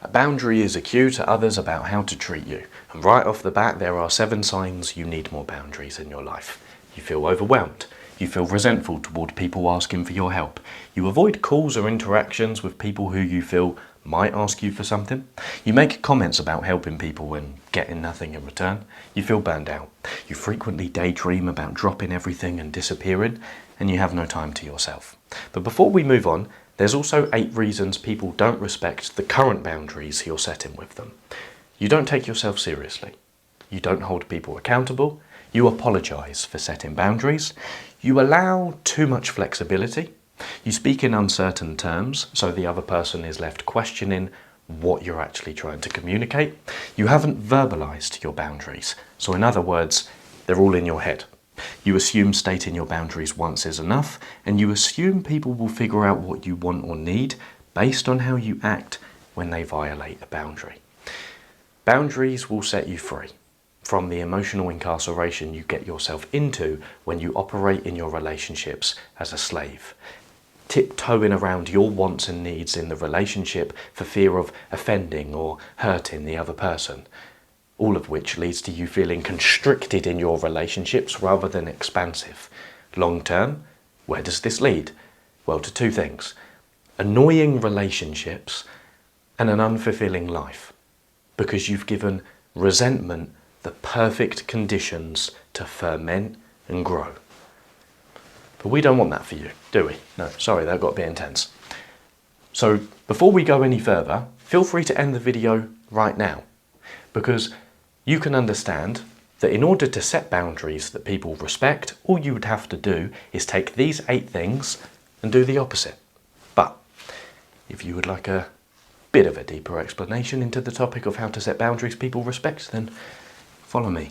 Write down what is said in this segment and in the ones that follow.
A boundary is a cue to others about how to treat you. And right off the bat, there are 7 signs you need more boundaries in your life. You feel overwhelmed. You feel resentful toward people asking for your help. You avoid calls or interactions with people who you feel might ask you for something. You make comments about helping people and getting nothing in return. You feel burned out. You frequently daydream about dropping everything and disappearing, and you have no time to yourself. But before we move on, there's also 8 reasons people don't respect the current boundaries you're setting with them. You don't take yourself seriously. You don't hold people accountable. You apologise for setting boundaries. You allow too much flexibility. You speak in uncertain terms, so the other person is left questioning what you're actually trying to communicate. You haven't verbalised your boundaries, so in other words, they're all in your head. You assume stating your boundaries once is enough, and you assume people will figure out what you want or need based on how you act when they violate a boundary. Boundaries will set you free from the emotional incarceration you get yourself into when you operate in your relationships as a slave, tiptoeing around your wants and needs in the relationship for fear of offending or hurting the other person. All of which leads to you feeling constricted in your relationships rather than expansive. Long term, where does this lead? Well, to 2 things: annoying relationships and an unfulfilling life, because you've given resentment the perfect conditions to ferment and grow. But we don't want that for you, do we? No, sorry, that got a bit intense. So before we go any further, feel free to end the video right now, because you can understand that in order to set boundaries that people respect, all you would have to do is take these 8 things and do the opposite. But if you would like a bit of a deeper explanation into the topic of how to set boundaries people respect, then follow me.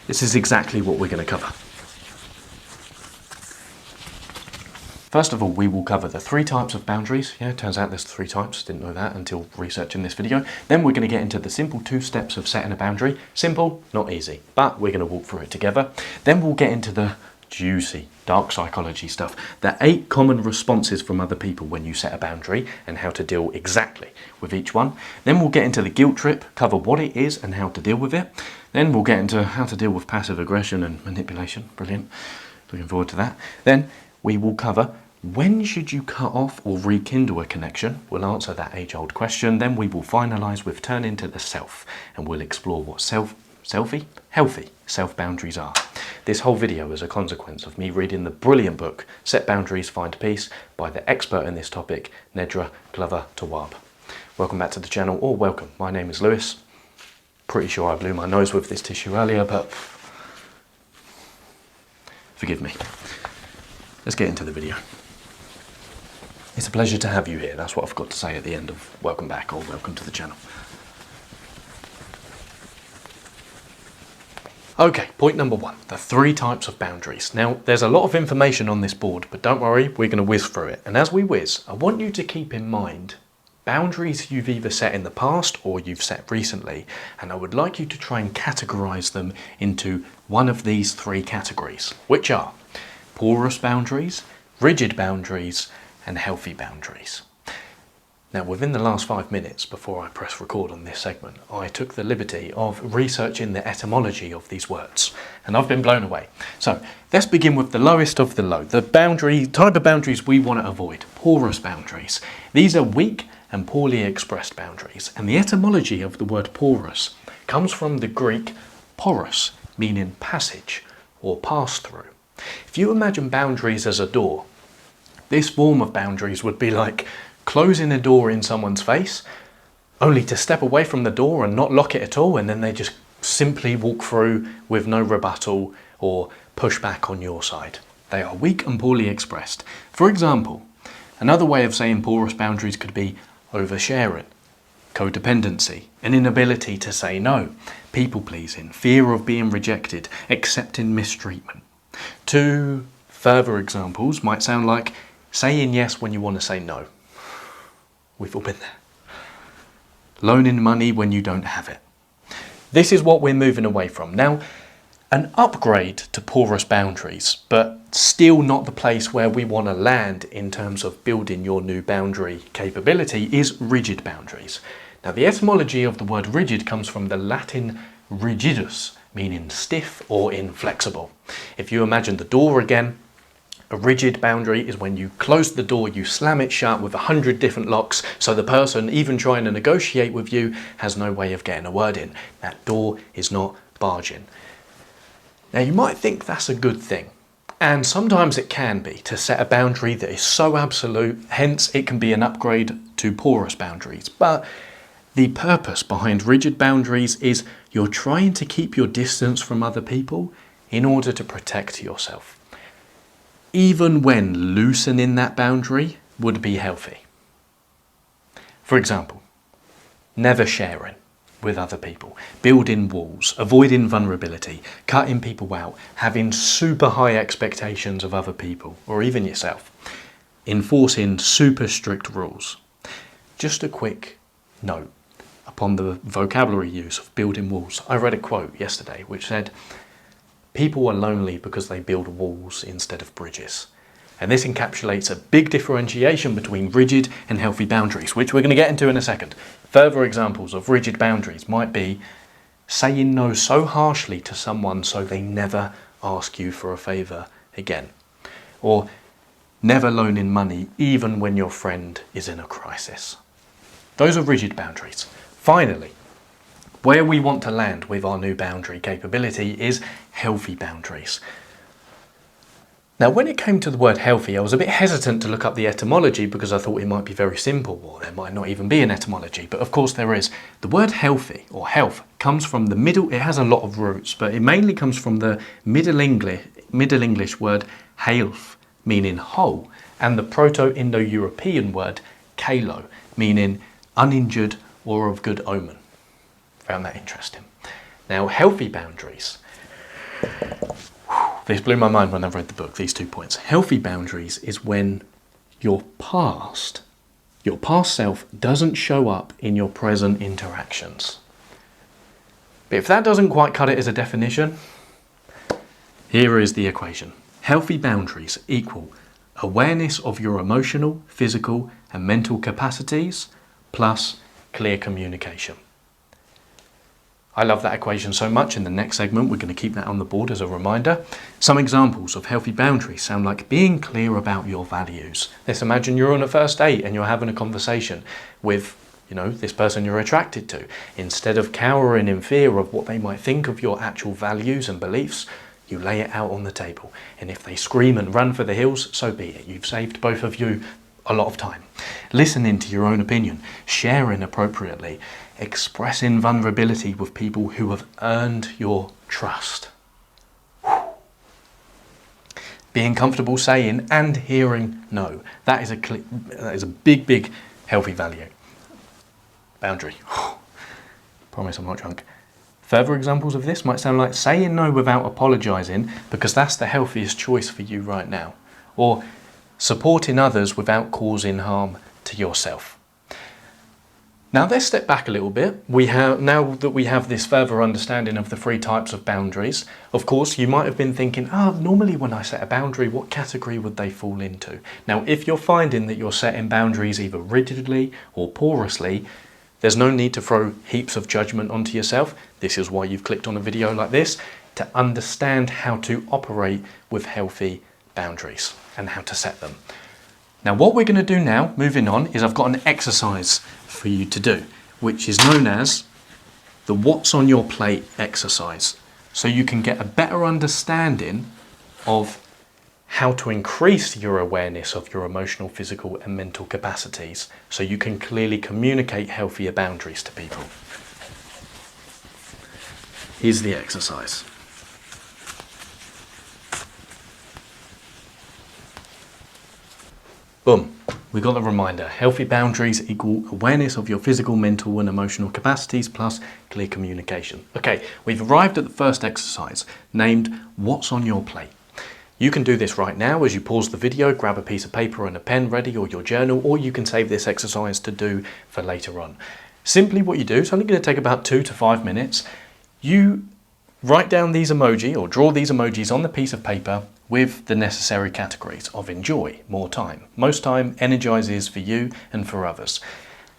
This is exactly what we're going to cover. First of all, we will cover the 3 types of boundaries. Yeah, it turns out there's 3 types. Didn't know that until researching this video. Then we're going to get into the simple 2 steps of setting a boundary. Simple, not easy, but we're going to walk through it together. Then we'll get into the juicy, dark psychology stuff. The 8 common responses from other people when you set a boundary and how to deal exactly with each one. Then we'll get into the guilt trip, cover what it is and how to deal with it. Then we'll get into how to deal with passive aggression and manipulation. Brilliant. Looking forward to that. Then we will cover when should you cut off or rekindle a connection. We'll answer that age-old question. Then we will finalise with turning to the self, and we'll explore what healthy self-boundaries are. This whole video is a consequence of me reading the brilliant book Set Boundaries, Find Peace by the expert in this topic, Nedra Glover-Tawwab. Welcome back to the channel, or welcome. My name is Lewis. Pretty sure I blew my nose with this tissue earlier, but forgive me. Let's get into the video. It's a pleasure to have you here. That's what I've got to say at the end of welcome back or welcome to the channel. Okay, point number 1, the 3 types of boundaries. Now, there's a lot of information on this board, but don't worry, we're going to whiz through it. And as we whiz, I want you to keep in mind boundaries you've either set in the past or you've set recently, and I would like you to try and categorize them into one of these 3 categories, which are porous boundaries, rigid boundaries, and healthy boundaries. Now, within the last 5 minutes before I press record on this segment, I took the liberty of researching the etymology of these words, and I've been blown away. So let's begin with the lowest of the low, the type of boundaries we want to avoid, porous boundaries. These are weak and poorly expressed boundaries, and the etymology of the word porous comes from the Greek poros, meaning passage or pass through. If you imagine boundaries as a door, this form of boundaries would be like closing a door in someone's face, only to step away from the door and not lock it at all, and then they just simply walk through with no rebuttal or pushback on your side. They are weak and poorly expressed. For example, another way of saying porous boundaries could be oversharing, codependency, an inability to say no, people-pleasing, fear of being rejected, accepting mistreatment. 2 further examples might sound like saying yes when you want to say no. We've all been there. Loaning money when you don't have it. This is what we're moving away from. Now, An upgrade to porous boundaries, but still not the place where we want to land in terms of building your new boundary capability, is rigid boundaries. Now, the etymology of the word rigid comes from the Latin rigidus, meaning stiff or inflexible. If you imagine the door again, a rigid boundary is when you close the door, you slam it shut with 100 different locks, so the person even trying to negotiate with you has no way of getting a word in. That door is not barging. Now, you might think that's a good thing, and sometimes it can be, to set a boundary that is so absolute, hence it can be an upgrade to porous boundaries. But the purpose behind rigid boundaries is you're trying to keep your distance from other people in order to protect yourself, even when loosening that boundary would be healthy. For example, never sharing with other people, building walls, avoiding vulnerability, cutting people out, having super high expectations of other people or even yourself, enforcing super strict rules. Just a quick note upon the vocabulary use of building walls. I read a quote yesterday which said, "People are lonely because they build walls instead of bridges." And this encapsulates a big differentiation between rigid and healthy boundaries, which we're going to get into in a second. Further examples of rigid boundaries might be saying no so harshly to someone so they never ask you for a favour again, or never loaning money even when your friend is in a crisis. Those are rigid boundaries. Finally, where we want to land with our new boundary capability is healthy boundaries. Now, when it came to the word healthy, I was a bit hesitant to look up the etymology because I thought it might be very simple, or there might not even be an etymology, but of course there is. The word healthy or health comes from the Middle, it has a lot of roots, but it mainly comes from the Middle English word health, meaning whole, and the Proto-Indo-European word kalo, meaning uninjured or of good omen. Found that interesting. Now, healthy boundaries. This blew my mind when I read the book, these 2 points. Healthy boundaries is when your past self doesn't show up in your present interactions. But if that doesn't quite cut it as a definition, here is the equation. Healthy boundaries equal awareness of your emotional, physical, and mental capacities plus clear communication. I love that equation so much. In the next segment, we're going to keep that on the board as a reminder. Some examples of healthy boundaries sound like being clear about your values. Let's imagine you're on a first date and you're having a conversation with, this person you're attracted to. Instead of cowering in fear of what they might think of your actual values and beliefs, you lay it out on the table. And if they scream and run for the hills, so be it. You've saved both of you a lot of time. Listening to your own opinion, sharing appropriately, expressing vulnerability with people who have earned your trust. Being comfortable saying and hearing no. That is a big, big healthy value. Boundary. Promise I'm not drunk. Further examples of this might sound like saying no without apologising because that's the healthiest choice for you right now. Or supporting others without causing harm to yourself. Now let's step back a little bit. Now that we have this further understanding of the 3 types of boundaries, of course you might have been thinking, normally when I set a boundary, what category would they fall into? Now, if you're finding that you're setting boundaries either rigidly or porously, there's no need to throw heaps of judgment onto yourself. This is why you've clicked on a video like this, to understand how to operate with healthy boundaries and how to set them. Now, what we're going to do now, moving on, is I've got an exercise for you to do, which is known as the what's on your plate exercise. So you can get a better understanding of how to increase your awareness of your emotional, physical, and mental capacities so you can clearly communicate healthier boundaries to people. Here's the exercise. Boom, we got the reminder. Healthy boundaries equal awareness of your physical, mental and emotional capacities plus clear communication. Okay, we've arrived at the first exercise, named What's on Your Plate. You can do this right now as you pause the video, grab a piece of paper and a pen ready or your journal, or you can save this exercise to do for later on. Simply what you do, it's only going to take about 2 to 5 minutes. You Write down these emoji or draw these emojis on the piece of paper with the necessary categories of enjoy, more time, most time, energizes for you and for others.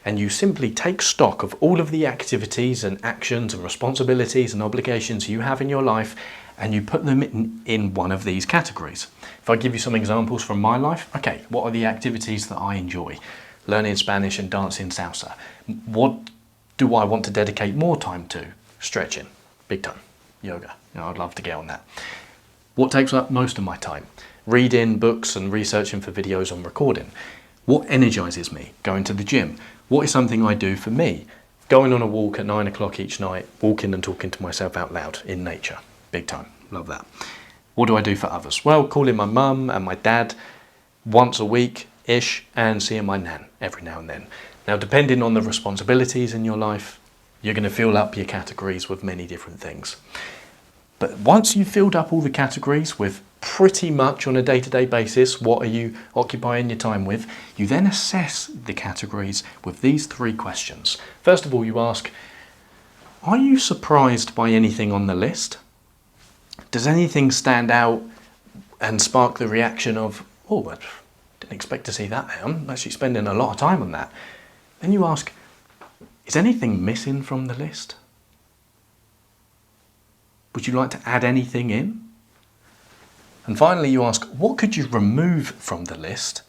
And you simply take stock of all of the activities and actions and responsibilities and obligations you have in your life, and you put them in one of these categories. If I give you some examples from my life, okay, what are the activities that I enjoy? Learning Spanish and dancing salsa. What do I want to dedicate more time to? Stretching, big time. Yoga, I'd love to get on that. What takes up most of my time? Reading books and researching for videos on recording. What energizes me? Going to the gym. What is something I do for me? Going on a walk at 9 o'clock each night, walking and talking to myself out loud in nature. Big time, love that. What do I do for others? Well, calling my mum and my dad once a week-ish and seeing my nan every now and then. Now, depending on the responsibilities in your life, you're going to fill up your categories with many different things. But once you've filled up all the categories with pretty much on a day-to-day basis, what are you occupying your time with, you then assess the categories with these 3 questions. First of all, you ask, are you surprised by anything on the list? Does anything stand out and spark the reaction of, oh, I didn't expect to see that there. I'm actually spending a lot of time on that. Then you ask, is anything missing from the list? Would you like to add anything in? And finally, you ask, what could you remove from the list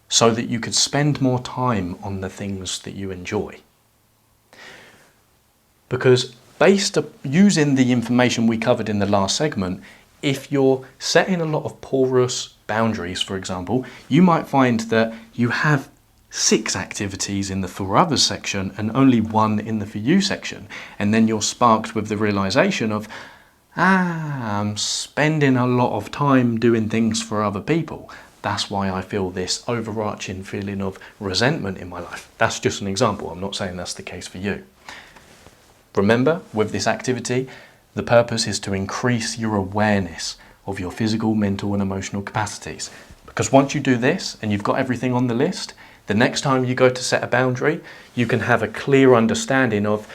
so that you could spend more time on the things that you enjoy? Because using the information we covered in the last segment, if you're setting a lot of porous boundaries, for example, you might find that you have 6 activities in the for others section and only 1 in the for you section. And then you're sparked with the realization of, I'm spending a lot of time doing things for other people. That's why I feel this overarching feeling of resentment in my life. That's just an example. I'm not saying that's the case for you. Remember, with this activity, the purpose is to increase your awareness of your physical, mental, and emotional capacities. Because once you do this and you've got everything on the list, the next time you go to set a boundary, you can have a clear understanding of,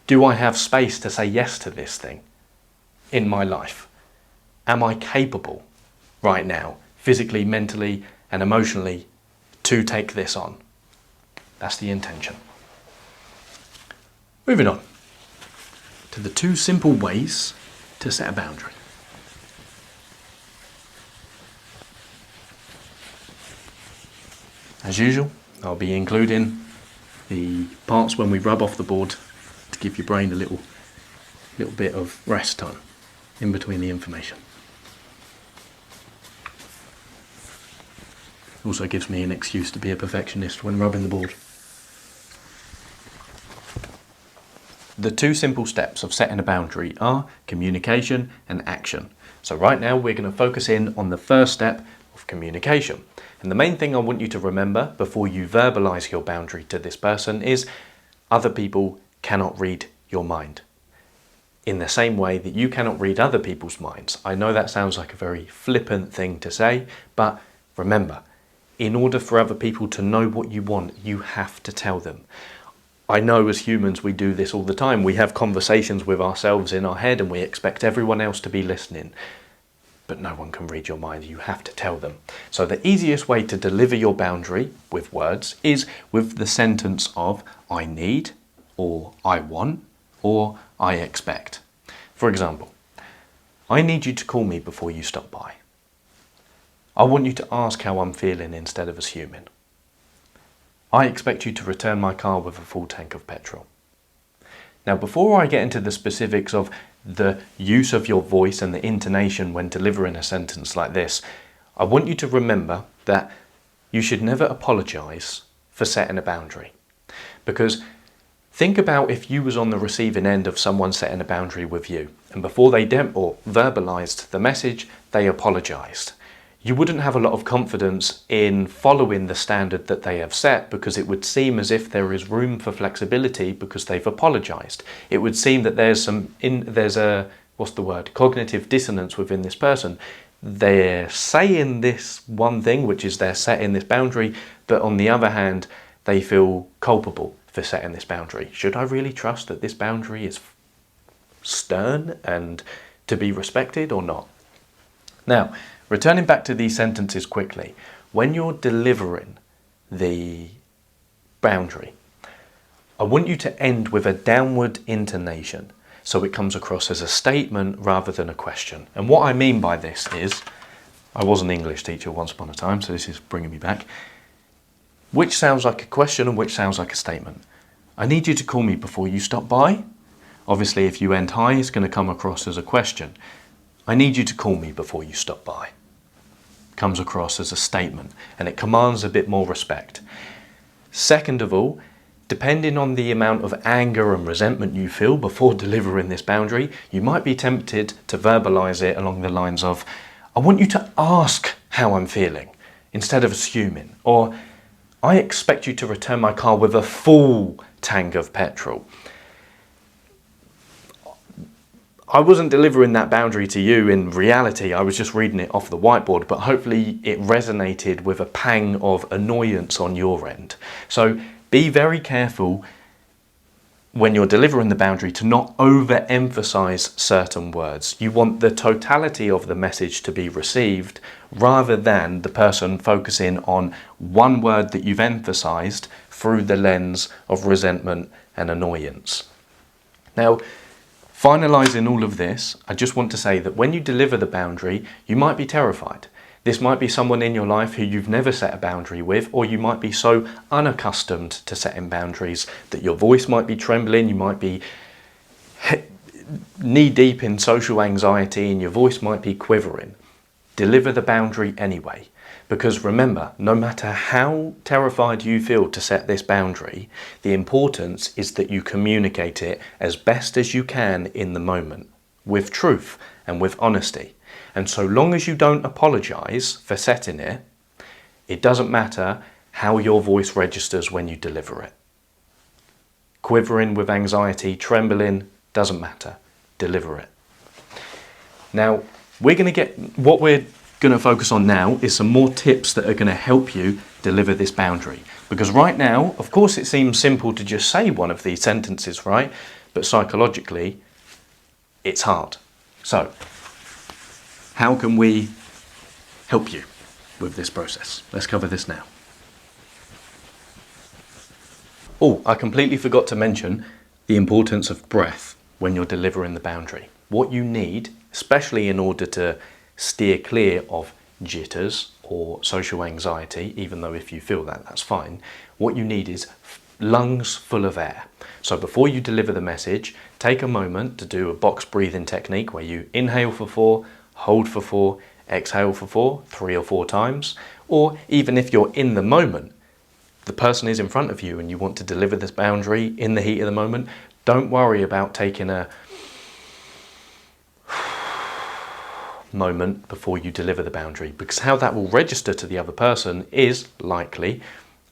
do I have space to say yes to this thing in my life? Am I capable right now, physically, mentally, and emotionally, to take this on? That's the intention. Moving on to the 2 simple ways to set a boundary. As usual, I'll be including the parts when we rub off the board to give your brain a little bit of rest time in between the information. Also gives me an excuse to be a perfectionist when rubbing the board. The 2 simple steps of setting a boundary are communication and action. So right now we're going to focus in on the first step of communication. And the main thing I want you to remember before you verbalize your boundary to this person is other people cannot read your mind. In the same way that you cannot read other people's minds. I know that sounds like a very flippant thing to say, but remember, in order for other people to know what you want, you have to tell them. I know as humans we do this all the time. We have conversations with ourselves in our head and we expect everyone else to be listening. But no one can read your mind, you have to tell them. So the easiest way to deliver your boundary with words is with the sentence of I need, or I want, or I expect. For example, I need you to call me before you stop by. I want you to ask how I'm feeling instead of assuming. I expect you to return my car with a full tank of petrol. Now, before I get into the specifics of the use of your voice and the intonation when delivering a sentence like this, I want you to remember that you should never apologize for setting a boundary. Because think about if you was on the receiving end of someone setting a boundary with you, and before they verbalized the message, they apologized. You wouldn't have a lot of confidence in following the standard that they have set because it would seem as if there is room for flexibility because they've apologized. It would seem that there's a cognitive dissonance within this person. They're saying this one thing, which is they're setting this boundary, but on the other hand, they feel culpable for setting this boundary. Should I really trust that this boundary is stern and to be respected or not? Now, returning back to these sentences quickly, when you're delivering the boundary, I want you to end with a downward intonation so it comes across as a statement rather than a question. And what I mean by this is, I was an English teacher once upon a time, so this is bringing me back. Which sounds like a question and which sounds like a statement? I need you to call me before you stop by. Obviously, if you end high, it's going to come across as a question. I need you to call me before you stop by. Comes across as a statement, and it commands a bit more respect. Second of all, depending on the amount of anger and resentment you feel before delivering this boundary, you might be tempted to verbalize it along the lines of, I want you to ask how I'm feeling instead of assuming, or I expect you to return my car with a full tank of petrol. I wasn't delivering that boundary to you in reality, I was just reading it off the whiteboard, but hopefully it resonated with a pang of annoyance on your end. So be very careful when you're delivering the boundary to not overemphasize certain words. You want the totality of the message to be received rather than the person focusing on one word that you've emphasized through the lens of resentment and annoyance. Now, finalizing all of this, I just want to say that when you deliver the boundary, you might be terrified. This might be someone in your life who you've never set a boundary with, or you might be so unaccustomed to setting boundaries that your voice might be trembling, you might be knee-deep in social anxiety and your voice might be quivering. Deliver the boundary anyway, because remember, no matter how terrified you feel to set this boundary, the importance is that you communicate it as best as you can in the moment, with truth and with honesty. And so long as you don't apologize for setting it, it doesn't matter how your voice registers when you deliver it. Quivering with anxiety, trembling, doesn't matter. Deliver it. Now, what we're going to focus on now is some more tips that are going to help you deliver this boundary. Because right now, of course, it seems simple to just say one of these sentences, right? But psychologically, it's hard. So, how can we help you with this process? Let's cover this now. Oh, I completely forgot to mention the importance of breath when you're delivering the boundary. What you need, especially in order to steer clear of jitters or social anxiety, even though if you feel that, that's fine, what you need is lungs full of air. So before you deliver the message, take a moment to do a box breathing technique where you inhale for 4, hold for 4, exhale for 4, 3 or 4 times. Or even if you're in the moment, the person is in front of you and you want to deliver this boundary in the heat of the moment, don't worry about taking a moment before you deliver the boundary, because how that will register to the other person is likely,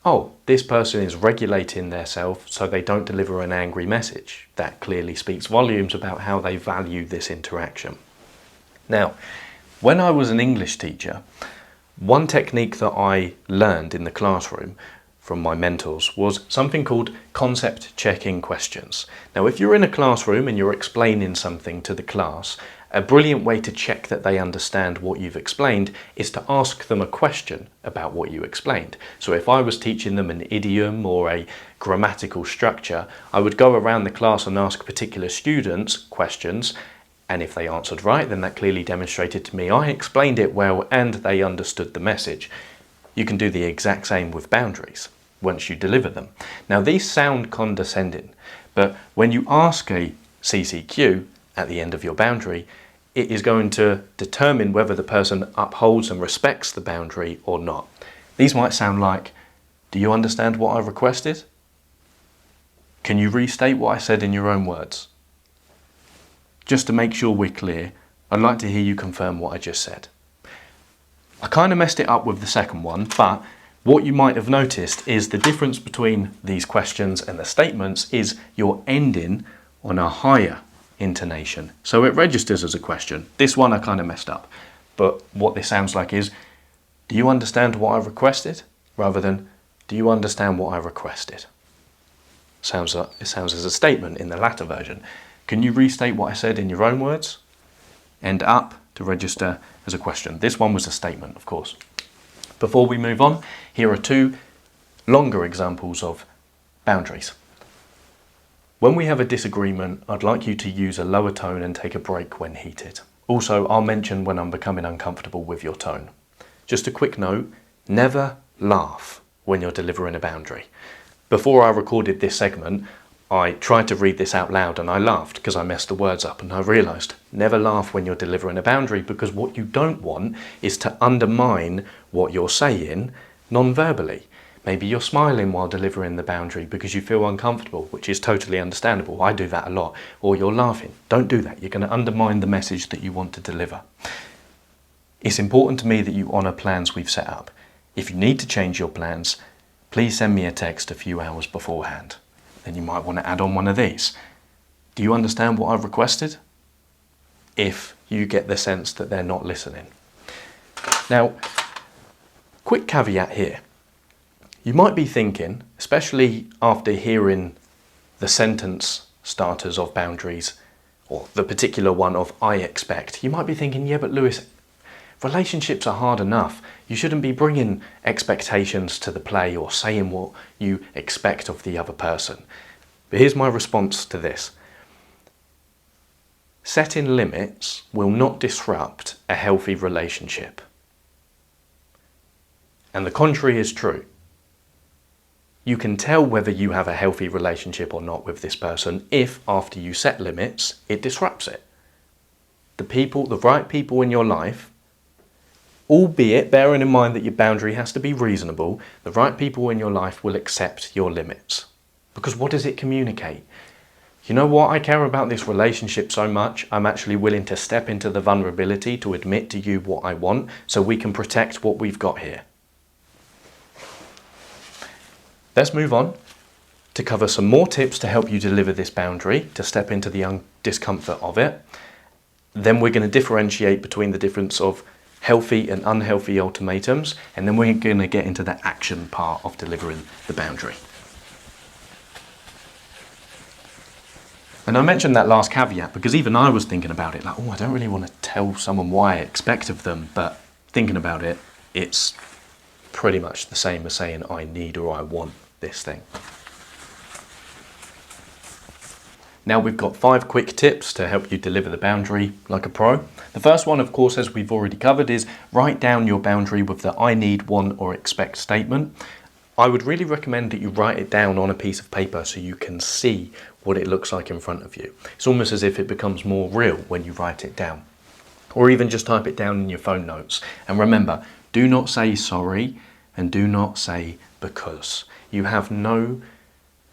oh, this person is regulating their self so they don't deliver an angry message. That clearly speaks volumes about how they value this interaction. Now, when I was an English teacher, one technique that I learned in the classroom from my mentors was something called concept checking questions. Now, if you're in a classroom and you're explaining something to the class, a brilliant way to check that they understand what you've explained is to ask them a question about what you explained. So if I was teaching them an idiom or a grammatical structure, I would go around the class and ask particular students questions, and if they answered right, then that clearly demonstrated to me I explained it well and they understood the message. You can do the exact same with boundaries once you deliver them. Now, these sound condescending, but when you ask a CCQ at the end of your boundary, it is going to determine whether the person upholds and respects the boundary or not. These might sound like, do you understand what I requested? Can you restate what I said in your own words? Just to make sure we're clear, I'd like to hear you confirm what I just said. I kind of messed it up with the second one, but what you might have noticed is the difference between these questions and the statements is you're ending on a higher intonation. So it registers as a question. This one I kind of messed up. But what this sounds like is, do you understand what I requested? Rather than, do you understand what I requested? It sounds as a statement in the latter version. Can you restate what I said in your own words? End up to register as a question. This one was a statement, of course. Before we move on, here are two longer examples of boundaries. When we have a disagreement, I'd like you to use a lower tone and take a break when heated. Also, I'll mention when I'm becoming uncomfortable with your tone. Just a quick note, never laugh when you're delivering a boundary. Before I recorded this segment, I tried to read this out loud and I laughed because I messed the words up, and I realised never laugh when you're delivering a boundary, because what you don't want is to undermine what you're saying non-verbally. Maybe you're smiling while delivering the boundary because you feel uncomfortable, which is totally understandable. I do that a lot. Or you're laughing. Don't do that. You're going to undermine the message that you want to deliver. It's important to me that you honour plans we've set up. If you need to change your plans, please send me a text a few hours beforehand. Then you might want to add on one of these. Do you understand what I've requested? If you get the sense that they're not listening. Now, quick caveat here. You might be thinking, especially after hearing the sentence starters of boundaries, or the particular one of I expect, you might be thinking, yeah, but Lewis, relationships are hard enough. You shouldn't be bringing expectations to the play or saying what you expect of the other person. But here's my response to this. Setting limits will not disrupt a healthy relationship. And the contrary is true. You can tell whether you have a healthy relationship or not with this person if, after you set limits, it disrupts it. The right people in your life, albeit bearing in mind that your boundary has to be reasonable, the right people in your life will accept your limits. Because what does it communicate? You know what? I care about this relationship so much, I'm actually willing to step into the vulnerability to admit to you what I want so we can protect what we've got here. Let's move on to cover some more tips to help you deliver this boundary, to step into the discomfort of it. Then we're going to differentiate between the difference of healthy and unhealthy ultimatums, and then we're going to get into the action part of delivering the boundary. And I mentioned that last caveat because even I was thinking about it, like, oh, I don't really want to tell someone why I expect of them, but thinking about it, it's pretty much the same as saying I need or I want this thing. Now we've got 5 quick tips to help you deliver the boundary like a pro. The first one, of course, as we've already covered, is write down your boundary with the I need, want or expect statement. I would really recommend that you write it down on a piece of paper so you can see what it looks like in front of you. It's almost as if it becomes more real when you write it down. Or even just type it down in your phone notes. And remember, do not say sorry and do not say because. You have no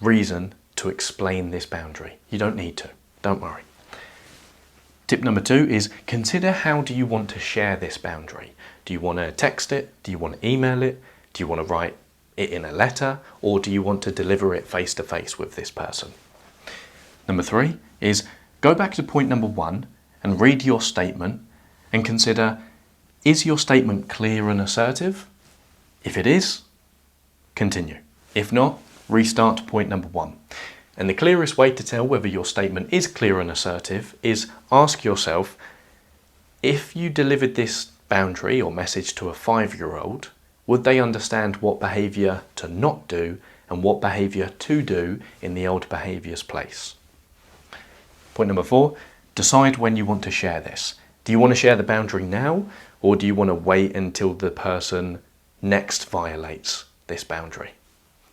reason to explain this boundary. You don't need to. Don't worry. Tip number 2 is consider how do you want to share this boundary. Do you want to text it? Do you want to email it? Do you want to write it in a letter? Or do you want to deliver it face to face with this person? Number 3 is go back to point number 1 and read your statement and consider, is your statement clear and assertive? If it is, continue. If not, restart to point number 1. And the clearest way to tell whether your statement is clear and assertive is ask yourself, if you delivered this boundary or message to a 5-year-old, would they understand what behaviour to not do and what behaviour to do in the old behaviour's place? Point number 4, decide when you want to share this. Do you want to share the boundary now, or do you want to wait until the person next violates this boundary?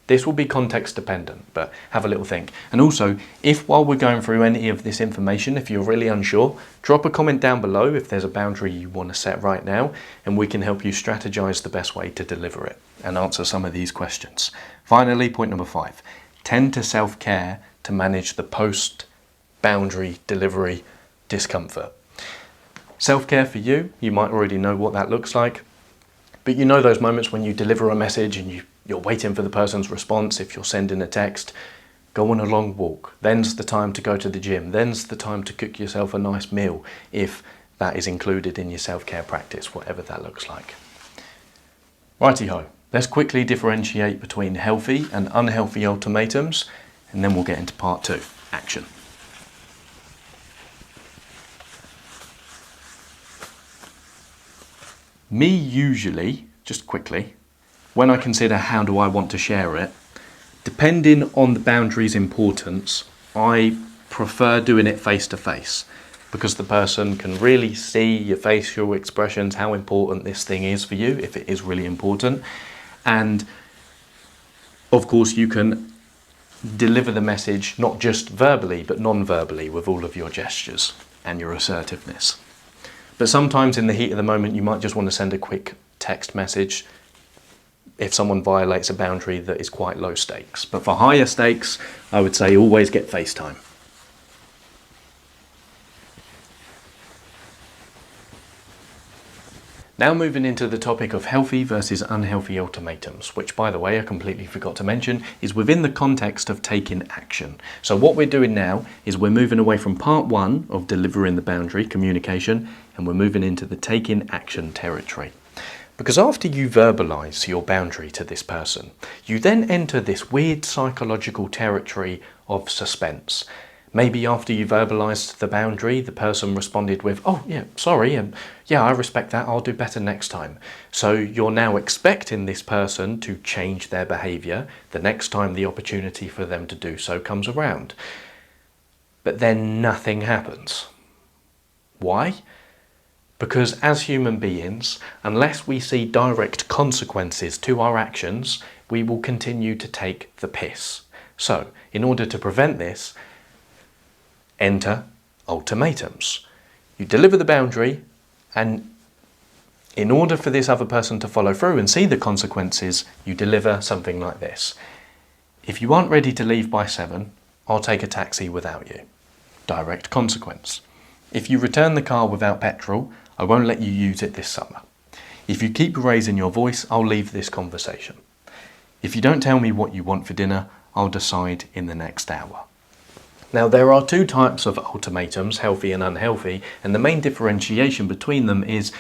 This will be context dependent, but have a little think. And also, if while we're going through any of this information, if you're really unsure, drop a comment down below if there's a boundary you want to set right now, and we can help you strategize the best way to deliver it and answer some of these questions. Finally, point number 5, tend to self-care to manage the post-boundary delivery discomfort. Self-care for you might already know what that looks like, but you know those moments when you deliver a message and you're waiting for the person's response. If you're sending a text, go on a long walk. Then's the time to go to the gym. Then's the time to cook yourself a nice meal, if that is included in your self-care practice, whatever that looks like. Righty-ho, let's quickly differentiate between healthy and unhealthy ultimatums, and then we'll get into part 2, action. Me usually, just quickly, when I consider how do I want to share it, depending on the boundary's importance, I prefer doing it face to face because the person can really see your facial expressions, how important this thing is for you, if it is really important. And of course, you can deliver the message not just verbally, but non-verbally with all of your gestures and your assertiveness. But sometimes in the heat of the moment, you might just want to send a quick text message if someone violates a boundary that is quite low stakes. But for higher stakes, I would say always get FaceTime. Now moving into the topic of healthy versus unhealthy ultimatums, which by the way I completely forgot to mention is within the context of taking action. So what we're doing now is we're moving away from part one of delivering the boundary, communication, and we're moving into the taking action territory. Because after you verbalise your boundary to this person, you then enter this weird psychological territory of suspense. Maybe after you verbalised the boundary, the person responded with, oh yeah, sorry, yeah, I respect that, I'll do better next time. So you're now expecting this person to change their behaviour the next time the opportunity for them to do so comes around. But then nothing happens. Why? Because as human beings, unless we see direct consequences to our actions, we will continue to take the piss. So, in order to prevent this, enter ultimatums. You deliver the boundary, and in order for this other person to follow through and see the consequences, you deliver something like this. If you aren't ready to leave by 7, I'll take a taxi without you. Direct consequence. If you return the car without petrol, I won't let you use it this summer. If you keep raising your voice, I'll leave this conversation. If you don't tell me what you want for dinner, I'll decide in the next hour. Now there are two types of ultimatums, healthy and unhealthy, and the main differentiation between them is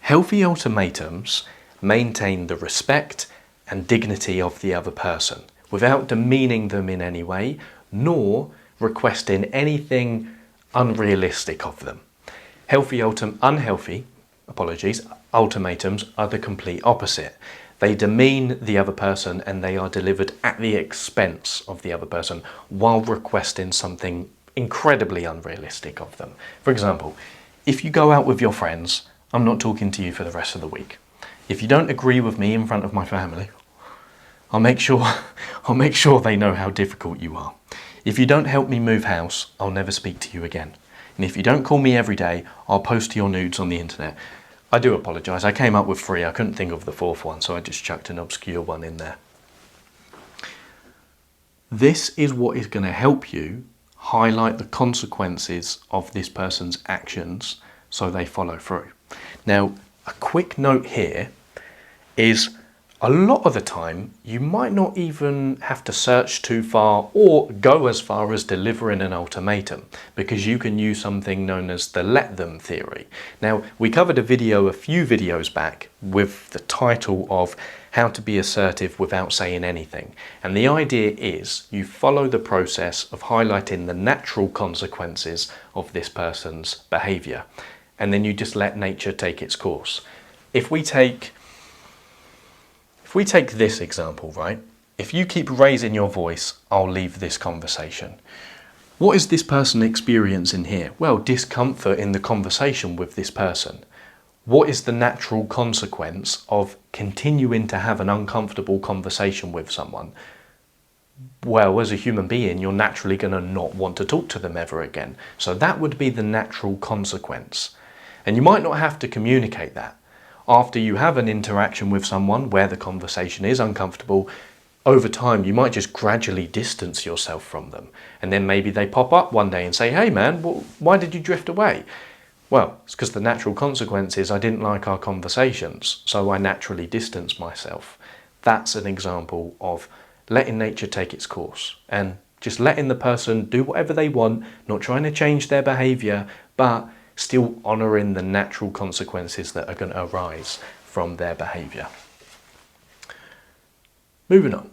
healthy ultimatums maintain the respect and dignity of the other person without demeaning them in any way, nor requesting anything unrealistic of them. Unhealthy ultimatums are the complete opposite. They demean the other person and they are delivered at the expense of the other person while requesting something incredibly unrealistic of them. For example, if you go out with your friends, I'm not talking to you for the rest of the week. If you don't agree with me in front of my family, I'll make sure they know how difficult you are. If you don't help me move house, I'll never speak to you again. And if you don't call me every day, I'll post your nudes on the internet. I do apologise, I came up with 3, I couldn't think of the 4th one, so I just chucked an obscure one in there. This is what is going to help you highlight the consequences of this person's actions so they follow through. Now, a quick note here is a lot of the time you might not even have to search too far or go as far as delivering an ultimatum because you can use something known as the let them theory. Now, we covered a video a few videos back with the title of how to be assertive without saying anything. And the idea is you follow the process of highlighting the natural consequences of this person's behavior. And then you just let nature take its course. If we take this example, right? If you keep raising your voice, I'll leave this conversation. What is this person experiencing here? Well, discomfort in the conversation with this person. What is the natural consequence of continuing to have an uncomfortable conversation with someone? Well, as a human being, you're naturally going to not want to talk to them ever again. So that would be the natural consequence. And you might not have to communicate that. After you have an interaction with someone where the conversation is uncomfortable, over time you might just gradually distance yourself from them. And then maybe they pop up one day and say, hey man, why did you drift away? Well, it's because the natural consequence is I didn't like our conversations, so I naturally distanced myself. That's an example of letting nature take its course and just letting the person do whatever they want, not trying to change their behaviour, but still honouring the natural consequences that are going to arise from their behaviour. Moving on,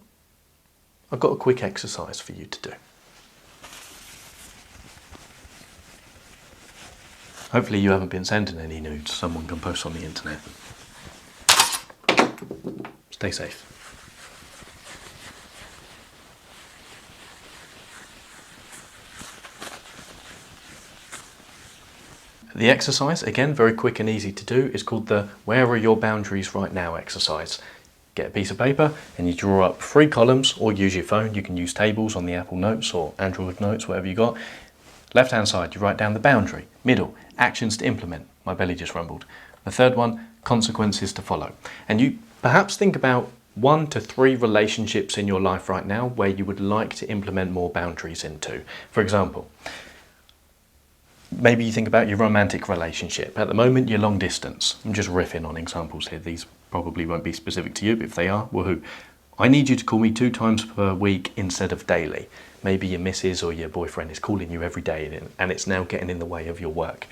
I've got a quick exercise for you to do. Hopefully you haven't been sending any nudes someone can post on the internet. Stay safe. The exercise, again, very quick and easy to do, is called the "Where are your boundaries right now" exercise. Get a piece of paper and you draw up 3 columns, or use your phone. You can use tables on the Apple Notes or Android Notes, whatever you got. Left hand side, you write down the boundary. Middle, actions to implement. My belly just rumbled. The third one, consequences to follow. And you perhaps think about 1 to 3 relationships in your life right now where you would like to implement more boundaries into. For example, maybe you think about your romantic relationship. At the moment, you're long distance. I'm just riffing on examples here. These probably won't be specific to you, but if they are, woohoo. I need you to call me 2 times per week instead of daily. Maybe your missus or your boyfriend is calling you every day and it's now getting in the way of your work.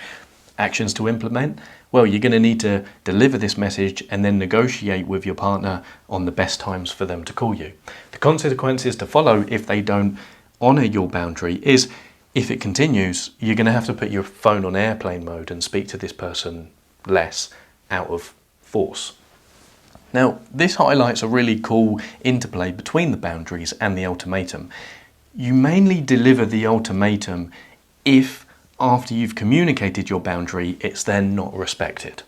Actions to implement? Well, you're going to need to deliver this message and then negotiate with your partner on the best times for them to call you. The consequences to follow if they don't honour your boundary is, if it continues, you're going to have to put your phone on airplane mode and speak to this person less out of force. Now, this highlights a really cool interplay between the boundaries and the ultimatum. You mainly deliver the ultimatum if, after you've communicated your boundary, it's then not respected.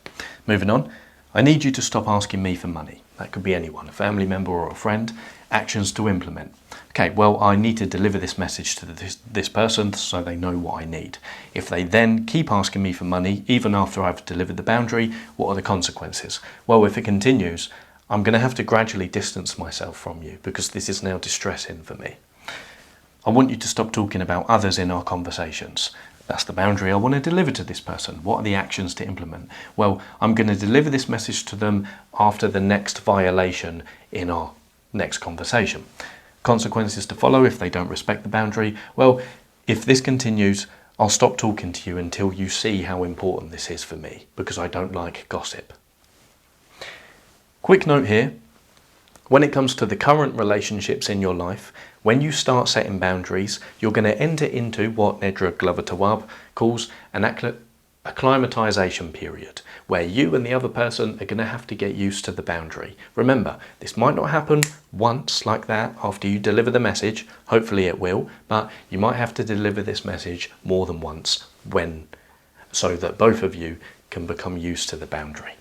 Moving on, I need you to stop asking me for money. That could be anyone, a family member or a friend. Actions to implement. Okay, well, I need to deliver this message to this person so they know what I need. If they then keep asking me for money, even after I've delivered the boundary, what are the consequences? Well, if it continues, I'm going to have to gradually distance myself from you because this is now distressing for me. I want you to stop talking about others in our conversations. That's the boundary I want to deliver to this person. What are the actions to implement? Well, I'm going to deliver this message to them after the next violation in our next conversation. Consequences to follow if they don't respect the boundary. Well, if this continues, I'll stop talking to you until you see how important this is for me, because I don't like gossip. Quick note here, when it comes to the current relationships in your life, when you start setting boundaries, you're going to enter into what Nedra Glover-Tawwab calls an acclimatization period, where you and the other person are going to have to get used to the boundary. Remember, this might not happen once like that after you deliver the message. Hopefully it will, but you might have to deliver this message more than once so that both of you can become used to the boundary.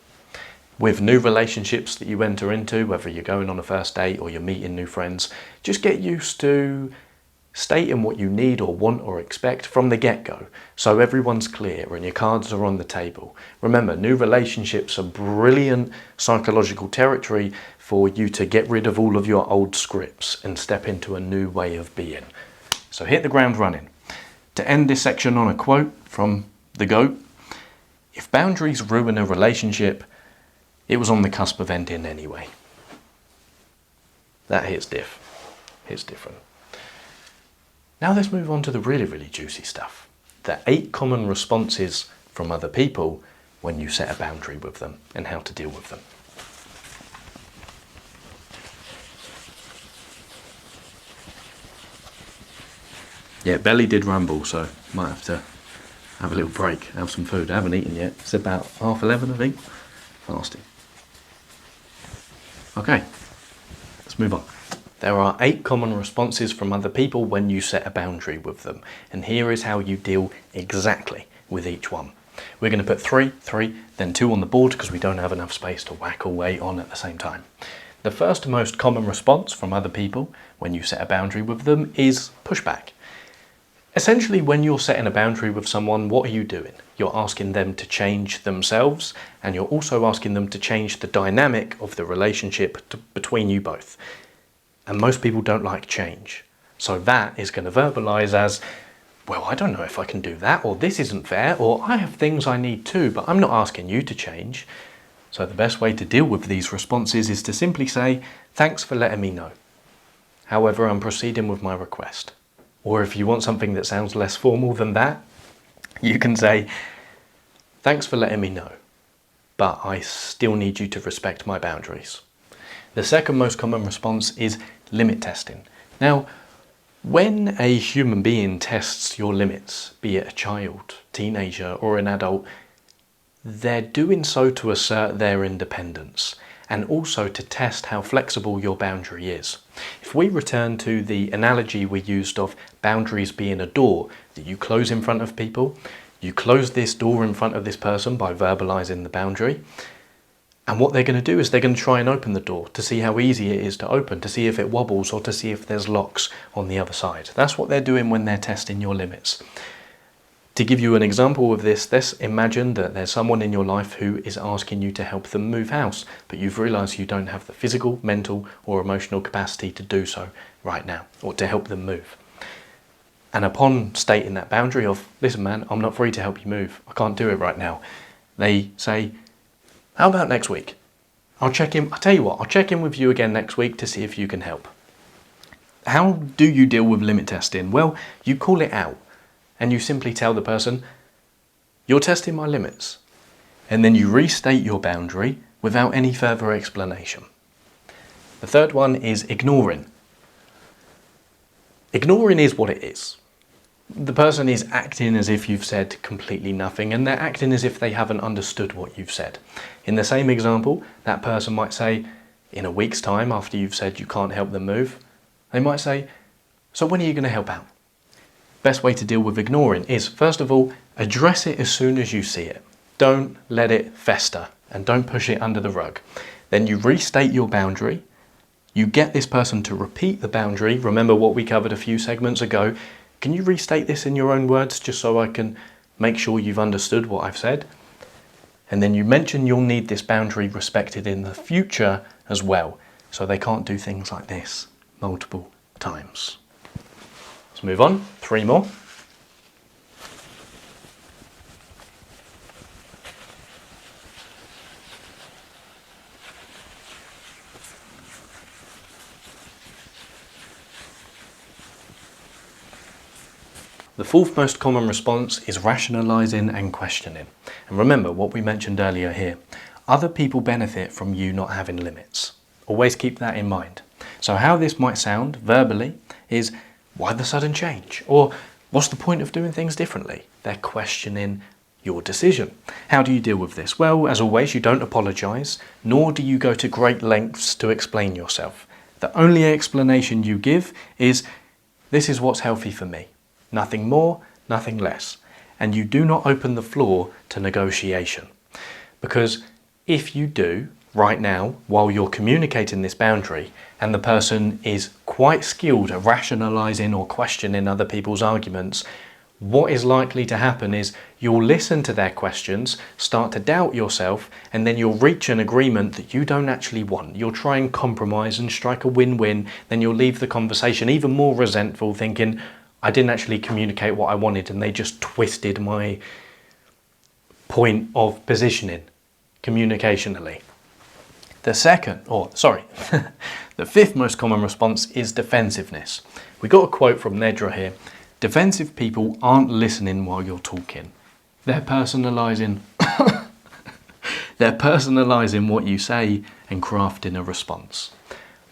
With new relationships that you enter into, whether you're going on a first date or you're meeting new friends, just get used to stating what you need or want or expect from the get-go, so everyone's clear and your cards are on the table. Remember, new relationships are brilliant psychological territory for you to get rid of all of your old scripts and step into a new way of being. So hit the ground running. To end this section on a quote from the GOAT, "If boundaries ruin a relationship, it was on the cusp of ending anyway." That hits different. Now let's move on to the really, really juicy stuff. The 8 common responses from other people when you set a boundary with them and how to deal with them. Yeah, belly did rumble, so might have to have a little break, have some food. I haven't eaten yet. It's about 11:30, I think. Fasting. Okay, let's move on. There are 8 common responses from other people when you set a boundary with them, and here is how you deal exactly with each one. We're going to put 3, then 2 on the board because we don't have enough space to whack all 8 on at the same time. The first most common response from other people when you set a boundary with them is pushback. Essentially, when you're setting a boundary with someone, what are you doing? You're asking them to change themselves, and you're also asking them to change the dynamic of the relationship between you both. And most people don't like change. So that is going to verbalize as, well, I don't know if I can do that, or this isn't fair, or I have things I need too, but I'm not asking you to change. So the best way to deal with these responses is to simply say, thanks for letting me know. However, I'm proceeding with my request. Or if you want something that sounds less formal than that, you can say, thanks for letting me know, but I still need you to respect my boundaries. The second most common response is limit testing. Now, when a human being tests your limits, be it a child, teenager, or an adult, they're doing so to assert their independence. and also to test how flexible your boundary is. If we return to the analogy we used of boundaries being a door that you close in front of people, you close this door in front of this person by verbalizing the boundary, and what they're going to do is they're going to try and open the door to see how easy it is to open, to see if it wobbles or to see if there's locks on the other side. That's what they're doing when they're testing your limits. To give you an example of this, let's imagine that there's someone in your life who is asking you to help them move house, but you've realised you don't have the physical, mental or emotional capacity to do so right now, or to help them move. And upon stating that boundary of, listen man, I'm not free to help you move, I can't do it right now, they say, how about next week? I'll check in with you again next week to see if you can help. How do you deal with limit testing? Well, you call it out. And you simply tell the person, you're testing my limits. And then you restate your boundary without any further explanation. The third one is ignoring. Ignoring is what it is. The person is acting as if you've said completely nothing, and they're acting as if they haven't understood what you've said. In the same example, that person might say, in a week's time after you've said you can't help them move, they might say, so when are you going to help out? Best way to deal with ignoring is, first of all, address it as soon as you see it. Don't let it fester and don't push it under the rug. Then you restate your boundary. You get this person to repeat the boundary. Remember what we covered a few segments ago. Can you restate this in your own words just so I can make sure you've understood what I've said? And then you mention you'll need this boundary respected in the future as well, so they can't do things like this multiple times. Let's move on, 3 more. The fourth most common response is rationalizing and questioning. And remember what we mentioned earlier here. Other people benefit from you not having limits. Always keep that in mind. So how this might sound verbally is, why the sudden change? Or what's the point of doing things differently? They're questioning your decision. How do you deal with this? Well, as always, you don't apologise, nor do you go to great lengths to explain yourself. The only explanation you give is, this is what's healthy for me. Nothing more, nothing less. And you do not open the floor to negotiation. Because if you do, right now, while you're communicating this boundary, and the person is quite skilled at rationalising or questioning other people's arguments, what is likely to happen is you'll listen to their questions, start to doubt yourself, and then you'll reach an agreement that you don't actually want. You'll try and compromise and strike a win-win, then you'll leave the conversation even more resentful, thinking, I didn't actually communicate what I wanted and they just twisted my point of positioning communicationally. The fifth most common response is defensiveness. We got a quote from Nedra here. Defensive people aren't listening while you're talking. They're personalising what you say and crafting a response.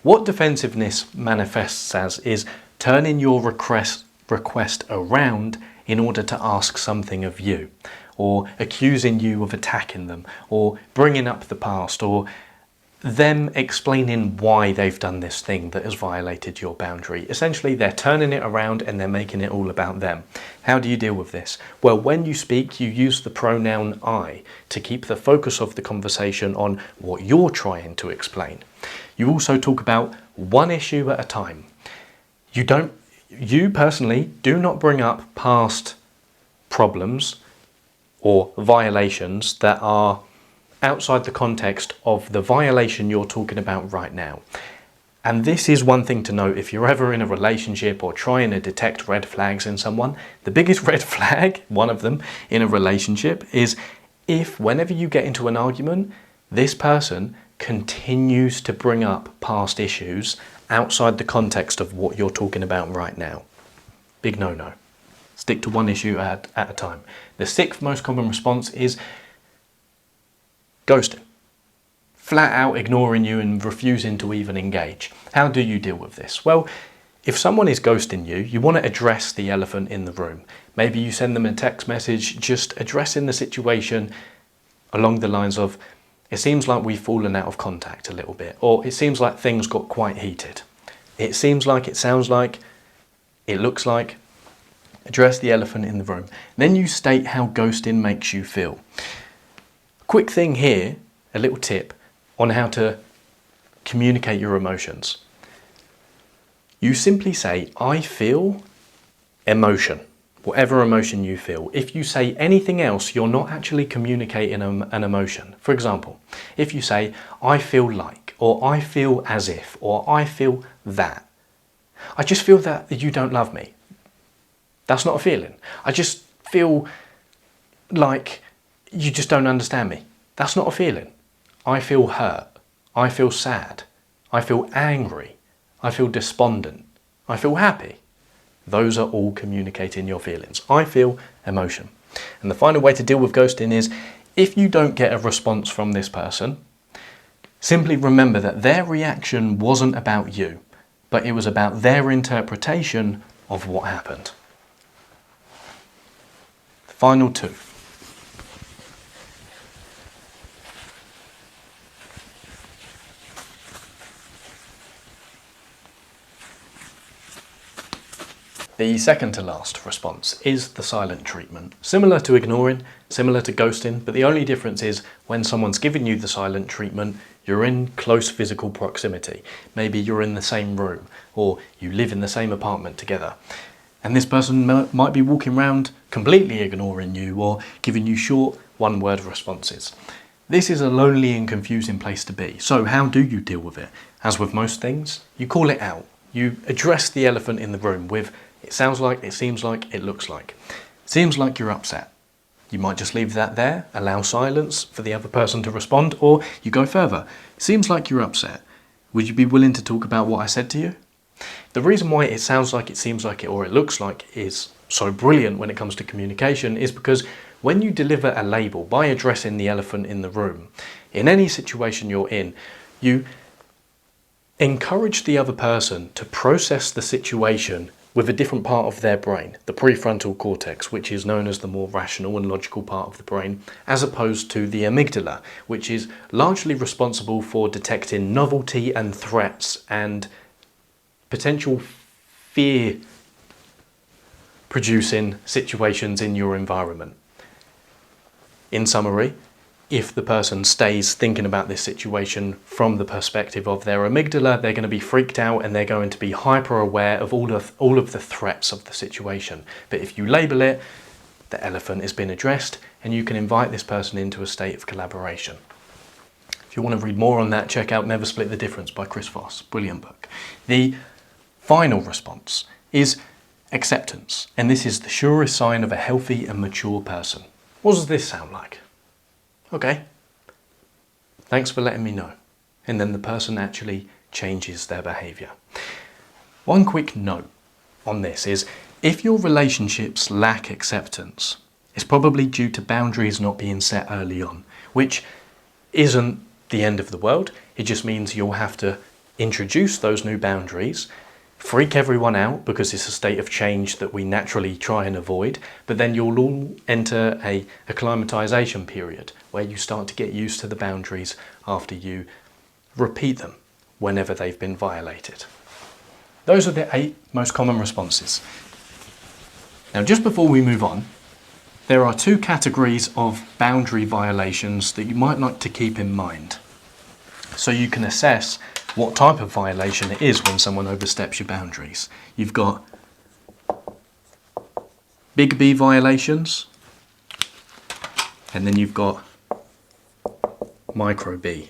What defensiveness manifests as is turning your request around in order to ask something of you, or accusing you of attacking them, or bringing up the past, or them explaining why they've done this thing that has violated your boundary. Essentially, they're turning it around and they're making it all about them. How do you deal with this? Well, when you speak, you use the pronoun I to keep the focus of the conversation on what you're trying to explain. You also talk about one issue at a time. You personally do not bring up past problems or violations that are outside the context of the violation you're talking about right now. And this is one thing to note if you're ever in a relationship or trying to detect red flags in someone. The biggest red flag, one of them, in a relationship is if whenever you get into an argument, this person continues to bring up past issues outside the context of what you're talking about right now. Big no-no. Stick to one issue at a time. The sixth most common response is ghosting. Flat out ignoring you and refusing to even engage. How do you deal with this? Well, if someone is ghosting you, you want to address the elephant in the room. Maybe you send them a text message just addressing the situation along the lines of, It seems like we've fallen out of contact a little bit, or it seems like things got quite heated. It seems like, it sounds like, it looks like. Address the elephant in the room. Then you state how ghosting makes you feel. Quick thing here, a little tip on how to communicate your emotions. You simply say, I feel emotion, whatever emotion you feel. If you say anything else, you're not actually communicating an emotion. For example, if you say, I feel like, or I feel as if, or I feel that. I just feel that you don't love me. That's not a feeling. I just feel like you just don't understand me. That's not a feeling. I feel hurt. I feel sad. I feel angry. I feel despondent. I feel happy. Those are all communicating your feelings. I feel emotion. And the final way to deal with ghosting is, if you don't get a response from this person, simply remember that their reaction wasn't about you, but it was about their interpretation of what happened. Final two. The second to last response is the silent treatment. Similar to ignoring, similar to ghosting, but the only difference is when someone's giving you the silent treatment, you're in close physical proximity. Maybe you're in the same room, or you live in the same apartment together. And this person might be walking around completely ignoring you or giving you short one-word responses. This is a lonely and confusing place to be. So how do you deal with it? As with most things, you call it out. You address the elephant in the room with, it sounds like, it seems like, it looks like. It seems like you're upset. You might just leave that there, allow silence for the other person to respond, or you go further. It seems like you're upset. Would you be willing to talk about what I said to you? The reason why it sounds like, it seems like it, or it looks like is so brilliant when it comes to communication is because when you deliver a label by addressing the elephant in the room, in any situation you're in, you encourage the other person to process the situation with a different part of their brain, the prefrontal cortex, which is known as the more rational and logical part of the brain, as opposed to the amygdala, which is largely responsible for detecting novelty and threats and potential fear producing situations in your environment. In summary, if the person stays thinking about this situation from the perspective of their amygdala, they're going to be freaked out and they're going to be hyper aware of all of the threats of the situation. But if you label it, the elephant has been addressed and you can invite this person into a state of collaboration. If you want to read more on that, check out Never Split the Difference by Chris Voss. Brilliant book. The final response is acceptance, and this is the surest sign of a healthy and mature person. What does this sound like? Okay, thanks for letting me know. And then the person actually changes their behaviour. One quick note on this is, if your relationships lack acceptance, it's probably due to boundaries not being set early on, which isn't the end of the world. It just means you'll have to introduce those new boundaries, freak everyone out because it's a state of change that we naturally try and avoid, but then you'll all enter a acclimatization period where you start to get used to the boundaries after you repeat them whenever they've been violated. Those are the 8 most common responses. Now, just before we move on, there are 2 categories of boundary violations that you might like to keep in mind, so you can assess what type of violation it is when someone oversteps your boundaries. You've got big B violations, and then you've got micro B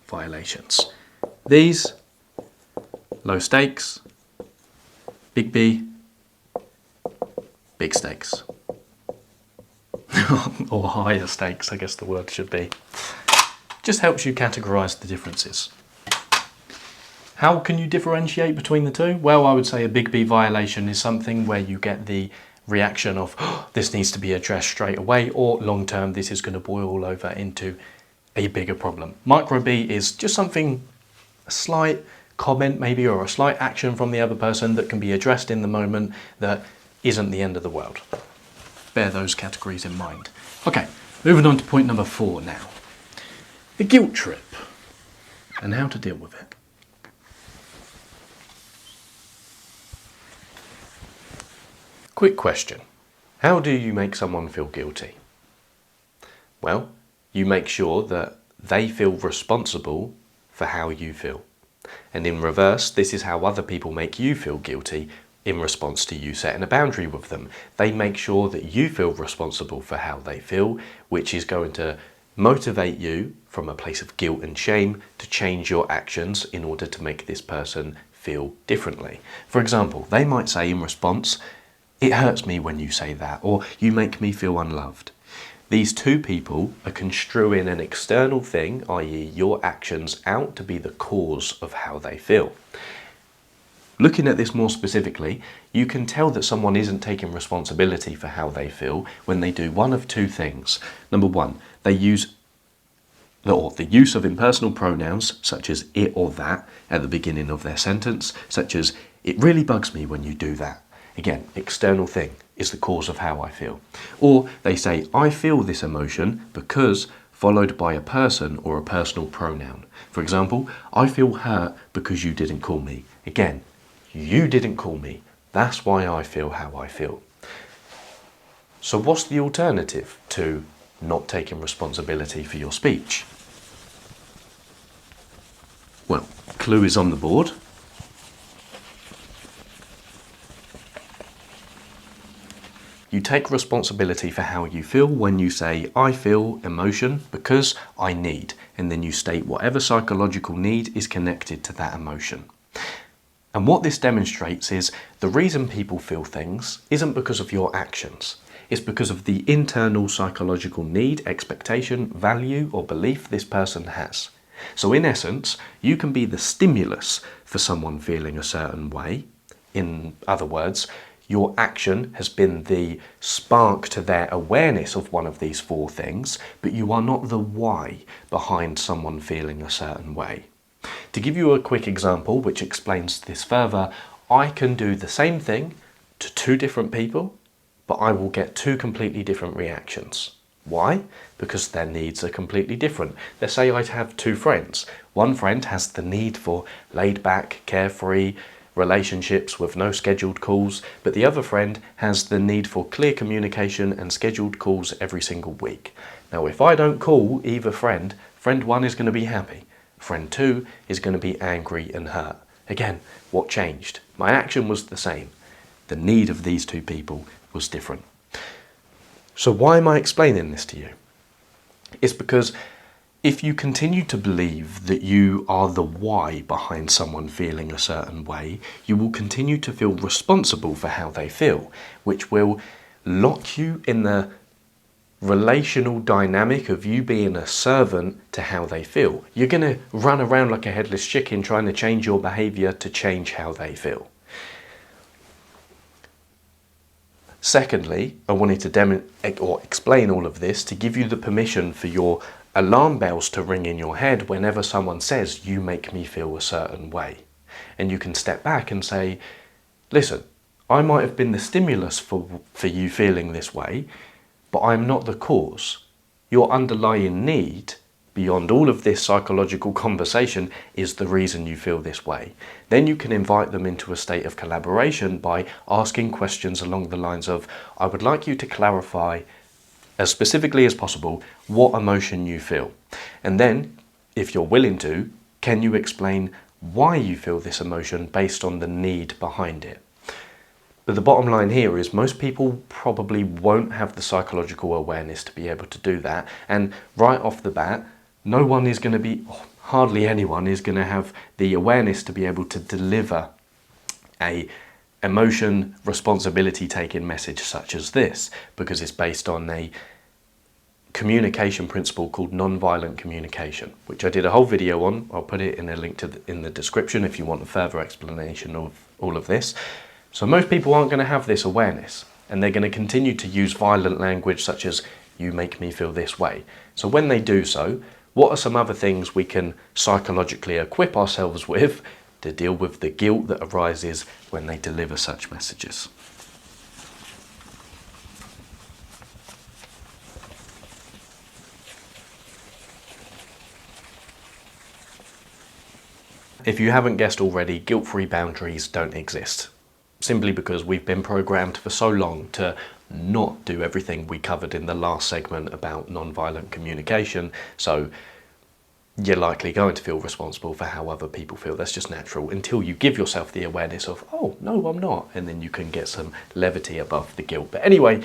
violations. These, low stakes, big B, big stakes. Or higher stakes, I guess the word should be. Just helps you categorize the differences. How can you differentiate between the 2? Well, I would say a big B violation is something where you get the reaction of, oh, this needs to be addressed straight away, or long term, this is going to boil over into a bigger problem. Micro B is just something, a slight comment maybe, or a slight action from the other person that can be addressed in the moment that isn't the end of the world. Bear those categories in mind. Okay, moving on to point number 4 now. The guilt trip and how to deal with it. Quick question. How do you make someone feel guilty? Well, you make sure that they feel responsible for how you feel. And in reverse, this is how other people make you feel guilty in response to you setting a boundary with them. They make sure that you feel responsible for how they feel, which is going to motivate you from a place of guilt and shame to change your actions in order to make this person feel differently. For example, they might say in response, "It hurts me when you say that," or "You make me feel unloved." These two people are construing an external thing, i.e. your actions, out to be the cause of how they feel. Looking at this more specifically, you can tell that someone isn't taking responsibility for how they feel when they do one of two things. Number one, they use the use of impersonal pronouns such as it or that at the beginning of their sentence, such as "It really bugs me when you do that." Again, external thing is the cause of how I feel. Or they say, "I feel this emotion because," followed by a person or a personal pronoun. For example, "I feel hurt because you didn't call me." Again, you didn't call me. That's why I feel how I feel. So what's the alternative to not taking responsibility for your speech? Well, clue is on the board. You take responsibility for how you feel when you say, "I feel emotion because I need," and then you state whatever psychological need is connected to that emotion. And what this demonstrates is the reason people feel things isn't because of your actions. It's because of the internal psychological need, expectation, value, or belief this person has. So in essence, you can be the stimulus for someone feeling a certain way. In other words, your action has been the spark to their awareness of one of these four things, but you are not the why behind someone feeling a certain way. To give you a quick example which explains this further, I can do the same thing to two different people, but I will get two completely different reactions. Why? Because their needs are completely different. Let's say I have two friends. One friend has the need for laid back, carefree relationships with no scheduled calls, but the other friend has the need for clear communication and scheduled calls every single week. Now, if I don't call either friend, friend one is going to be happy. Friend two is going to be angry and hurt. Again, what changed? My action was the same. The need of these two people was different. So why am I explaining this to you? It's because if you continue to believe that you are the why behind someone feeling a certain way, you will continue to feel responsible for how they feel, which will lock you in the relational dynamic of you being a servant to how they feel. You're going to run around like a headless chicken trying to change your behavior to change how they feel. Secondly, I wanted to explain all of this to give you the permission for your alarm bells to ring in your head whenever someone says, "You make me feel a certain way." And you can step back and say, "Listen, I might have been the stimulus for you feeling this way, but I'm not the cause. Your underlying need, beyond all of this psychological conversation, is the reason you feel this way." Then you can invite them into a state of collaboration by asking questions along the lines of, "I would like you to clarify as specifically as possible what emotion you feel. And then, if you're willing to, can you explain why you feel this emotion based on the need behind it?" But the bottom line here is most people probably won't have the psychological awareness to be able to do that. And right off the bat, no one is going to be, hardly anyone is going to have the awareness to be able to deliver a emotion responsibility taking message such as this, because it's based on a communication principle called non-violent communication, which I did a whole video on. I'll put it in a link in the description if you want a further explanation of all of this. So most people aren't going to have this awareness, and they're going to continue to use violent language such as "you make me feel this way." So when they do so, what are some other things we can psychologically equip ourselves with to deal with the guilt that arises when they deliver such messages? If you haven't guessed already, guilt-free boundaries don't exist. Simply because we've been programmed for so long to not do everything we covered in the last segment about non-violent communication, so you're likely going to feel responsible for how other people feel. That's just natural until you give yourself the awareness of, oh, no, I'm not. And then you can get some levity above the guilt. But anyway,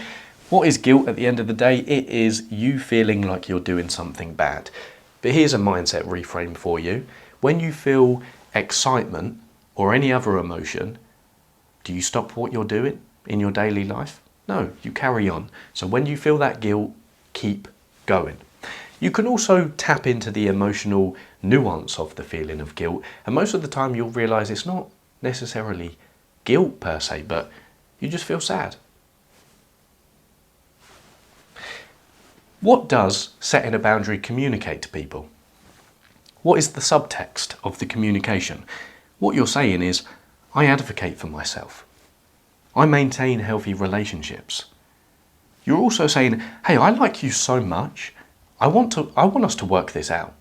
what is guilt at the end of the day? It is you feeling like you're doing something bad. But here's a mindset reframe for you. When you feel excitement or any other emotion, do you stop what you're doing in your daily life? No, you carry on. So when you feel that guilt, keep going. You can also tap into the emotional nuance of the feeling of guilt, and most of the time you'll realise it's not necessarily guilt per se, but you just feel sad. What does setting a boundary communicate to people? What is the subtext of the communication? What you're saying is, I advocate for myself. I maintain healthy relationships. You're also saying, hey, I like you so much. I want us to work this out.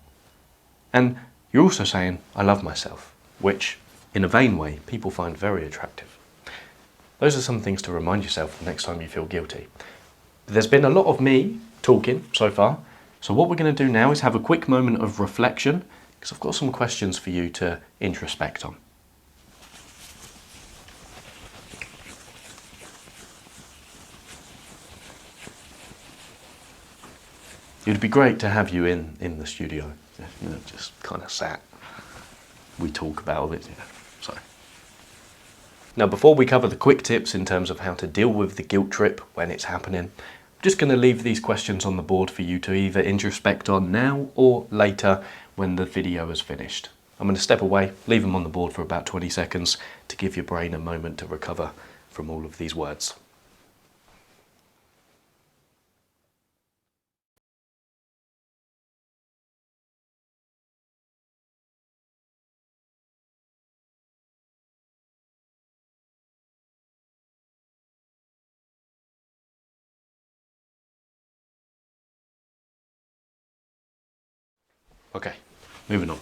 And you're also saying, I love myself, which, in a vain way, people find very attractive. Those are some things to remind yourself the next time you feel guilty. There's been a lot of me talking so far, so what we're going to do now is have a quick moment of reflection, because I've got some questions for you to introspect on. It would be great to have you in the studio, just kind of sat. We talk about it, so. Now, before we cover the quick tips in terms of how to deal with the guilt trip when it's happening, I'm just going to leave these questions on the board for you to either introspect on now or later when the video is finished. I'm going to step away, leave them on the board for about 20 seconds to give your brain a moment to recover from all of these words. Okay, moving on.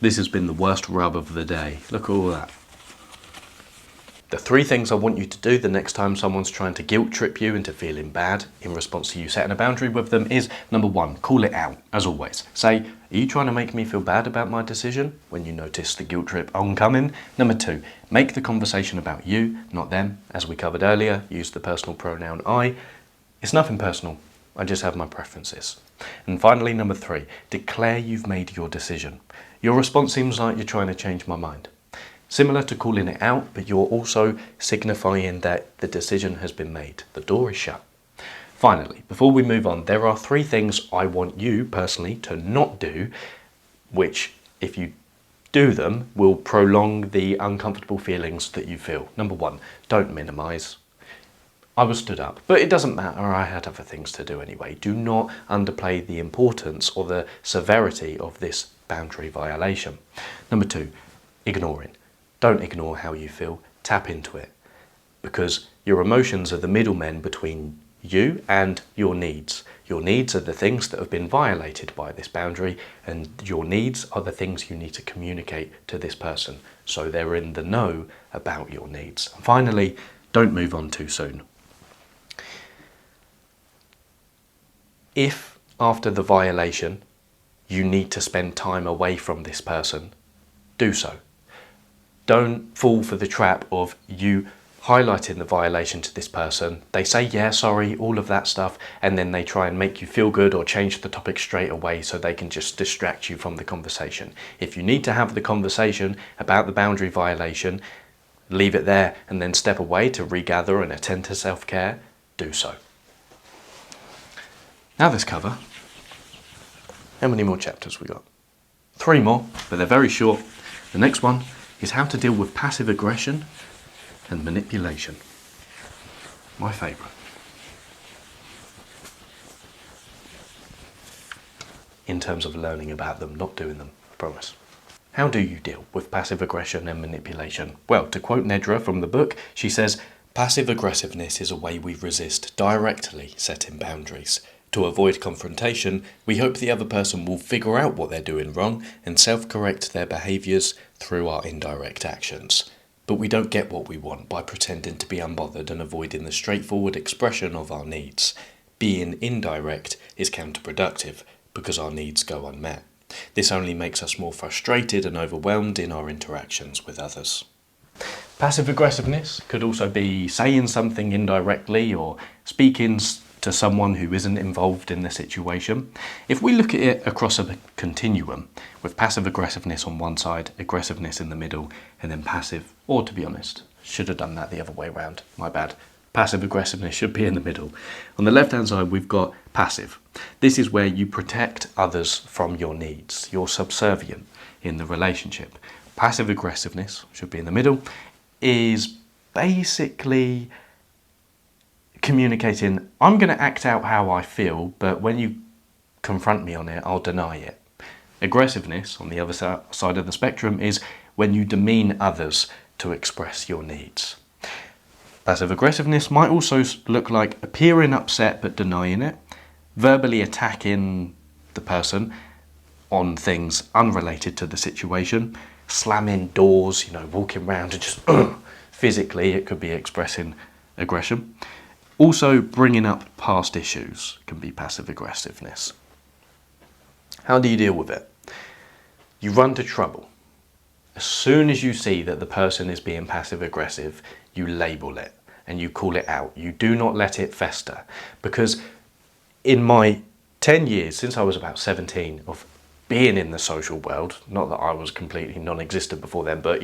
This has been the worst rub of the day. Look at all that. The 3 things I want you to do the next time someone's trying to guilt trip you into feeling bad in response to you setting a boundary with them is, number 1, call it out, as always. Say, are you trying to make me feel bad about my decision when you notice the guilt trip oncoming? Number 2, make the conversation about you, not them. As we covered earlier, use the personal pronoun I. It's nothing personal, I just have my preferences. And finally, number 3, declare you've made your decision. Your response seems like you're trying to change my mind. Similar to calling it out, but you're also signifying that the decision has been made. The door is shut. Finally, before we move on, there are 3 things I want you personally to not do, which, if you do them, will prolong the uncomfortable feelings that you feel. Number 1, don't minimize. I was stood up, but it doesn't matter, I had other things to do anyway. Do not underplay the importance or the severity of this boundary violation. Number 2, ignoring. Don't ignore how you feel, tap into it, because your emotions are the middlemen between you and your needs. Your needs are the things that have been violated by this boundary, and your needs are the things you need to communicate to this person, so they're in the know about your needs. And finally, don't move on too soon. If after the violation you need to spend time away from this person, do so. Don't fall for the trap of you highlighting the violation to this person. They say, yeah, sorry, all of that stuff, and then they try and make you feel good or change the topic straight away so they can just distract you from the conversation. If you need to have the conversation about the boundary violation, leave it there and then step away to regather and attend to self-care, do so. Now this cover, how many more chapters we got? 3 more, but they're very short. The next one is how to deal with passive aggression and manipulation. My favourite. In terms of learning about them, not doing them, I promise. How do you deal with passive aggression and manipulation? Well, to quote Nedra from the book, she says, Passive aggressiveness is a way we resist directly setting boundaries. To avoid confrontation, we hope the other person will figure out what they're doing wrong and self-correct their behaviours through our indirect actions. But we don't get what we want by pretending to be unbothered and avoiding the straightforward expression of our needs. Being indirect is counterproductive because our needs go unmet. This only makes us more frustrated and overwhelmed in our interactions with others. Passive aggressiveness could also be saying something indirectly or speaking to someone who isn't involved in the situation. If we look at it across a continuum, with passive aggressiveness on one side, aggressiveness in the middle, and then passive, or to be honest, should have done that the other way around, my bad. Passive aggressiveness should be in the middle. On the left hand side, we've got passive. This is where you protect others from your needs. You're subservient in the relationship. Passive aggressiveness should be in the middle, is basically communicating, I'm going to act out how I feel, but when you confront me on it, I'll deny it. Aggressiveness, on the other side of the spectrum, is when you demean others to express your needs. Passive aggressiveness might also look like appearing upset but denying it, verbally attacking the person on things unrelated to the situation, slamming doors, walking around and just physically, it could be expressing aggression. Also, bringing up past issues can be passive aggressiveness. How do you deal with it? You run to trouble. As soon as you see that the person is being passive aggressive, you label it and you call it out. You do not let it fester, because in my 10 years, since I was about 17, of being in the social world, not that I was completely non-existent before then, but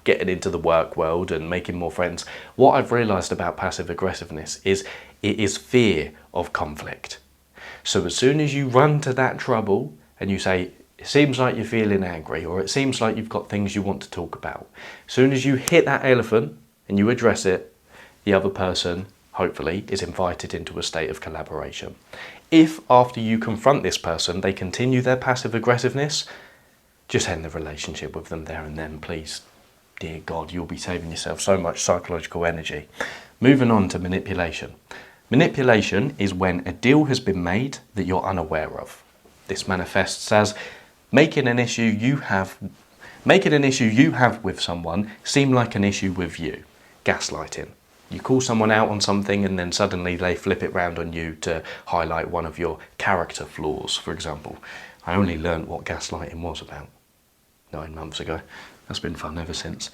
getting into the work world and making more friends, what I've realised about passive aggressiveness is it is fear of conflict. So as soon as you run to that trouble and you say, it seems like you're feeling angry, or it seems like you've got things you want to talk about, as soon as you hit that elephant and you address it, the other person, hopefully, is invited into a state of collaboration. If after you confront this person, they continue their passive aggressiveness, just end the relationship with them there and then, please. Dear God, you'll be saving yourself so much psychological energy. Moving on to manipulation. Manipulation is when a deal has been made that you're unaware of. This manifests as making an issue you have with someone seem like an issue with you. Gaslighting. You call someone out on something and then suddenly they flip it round on you to highlight one of your character flaws, for example. I only learnt what gaslighting was about 9 months ago. That's been fun ever since.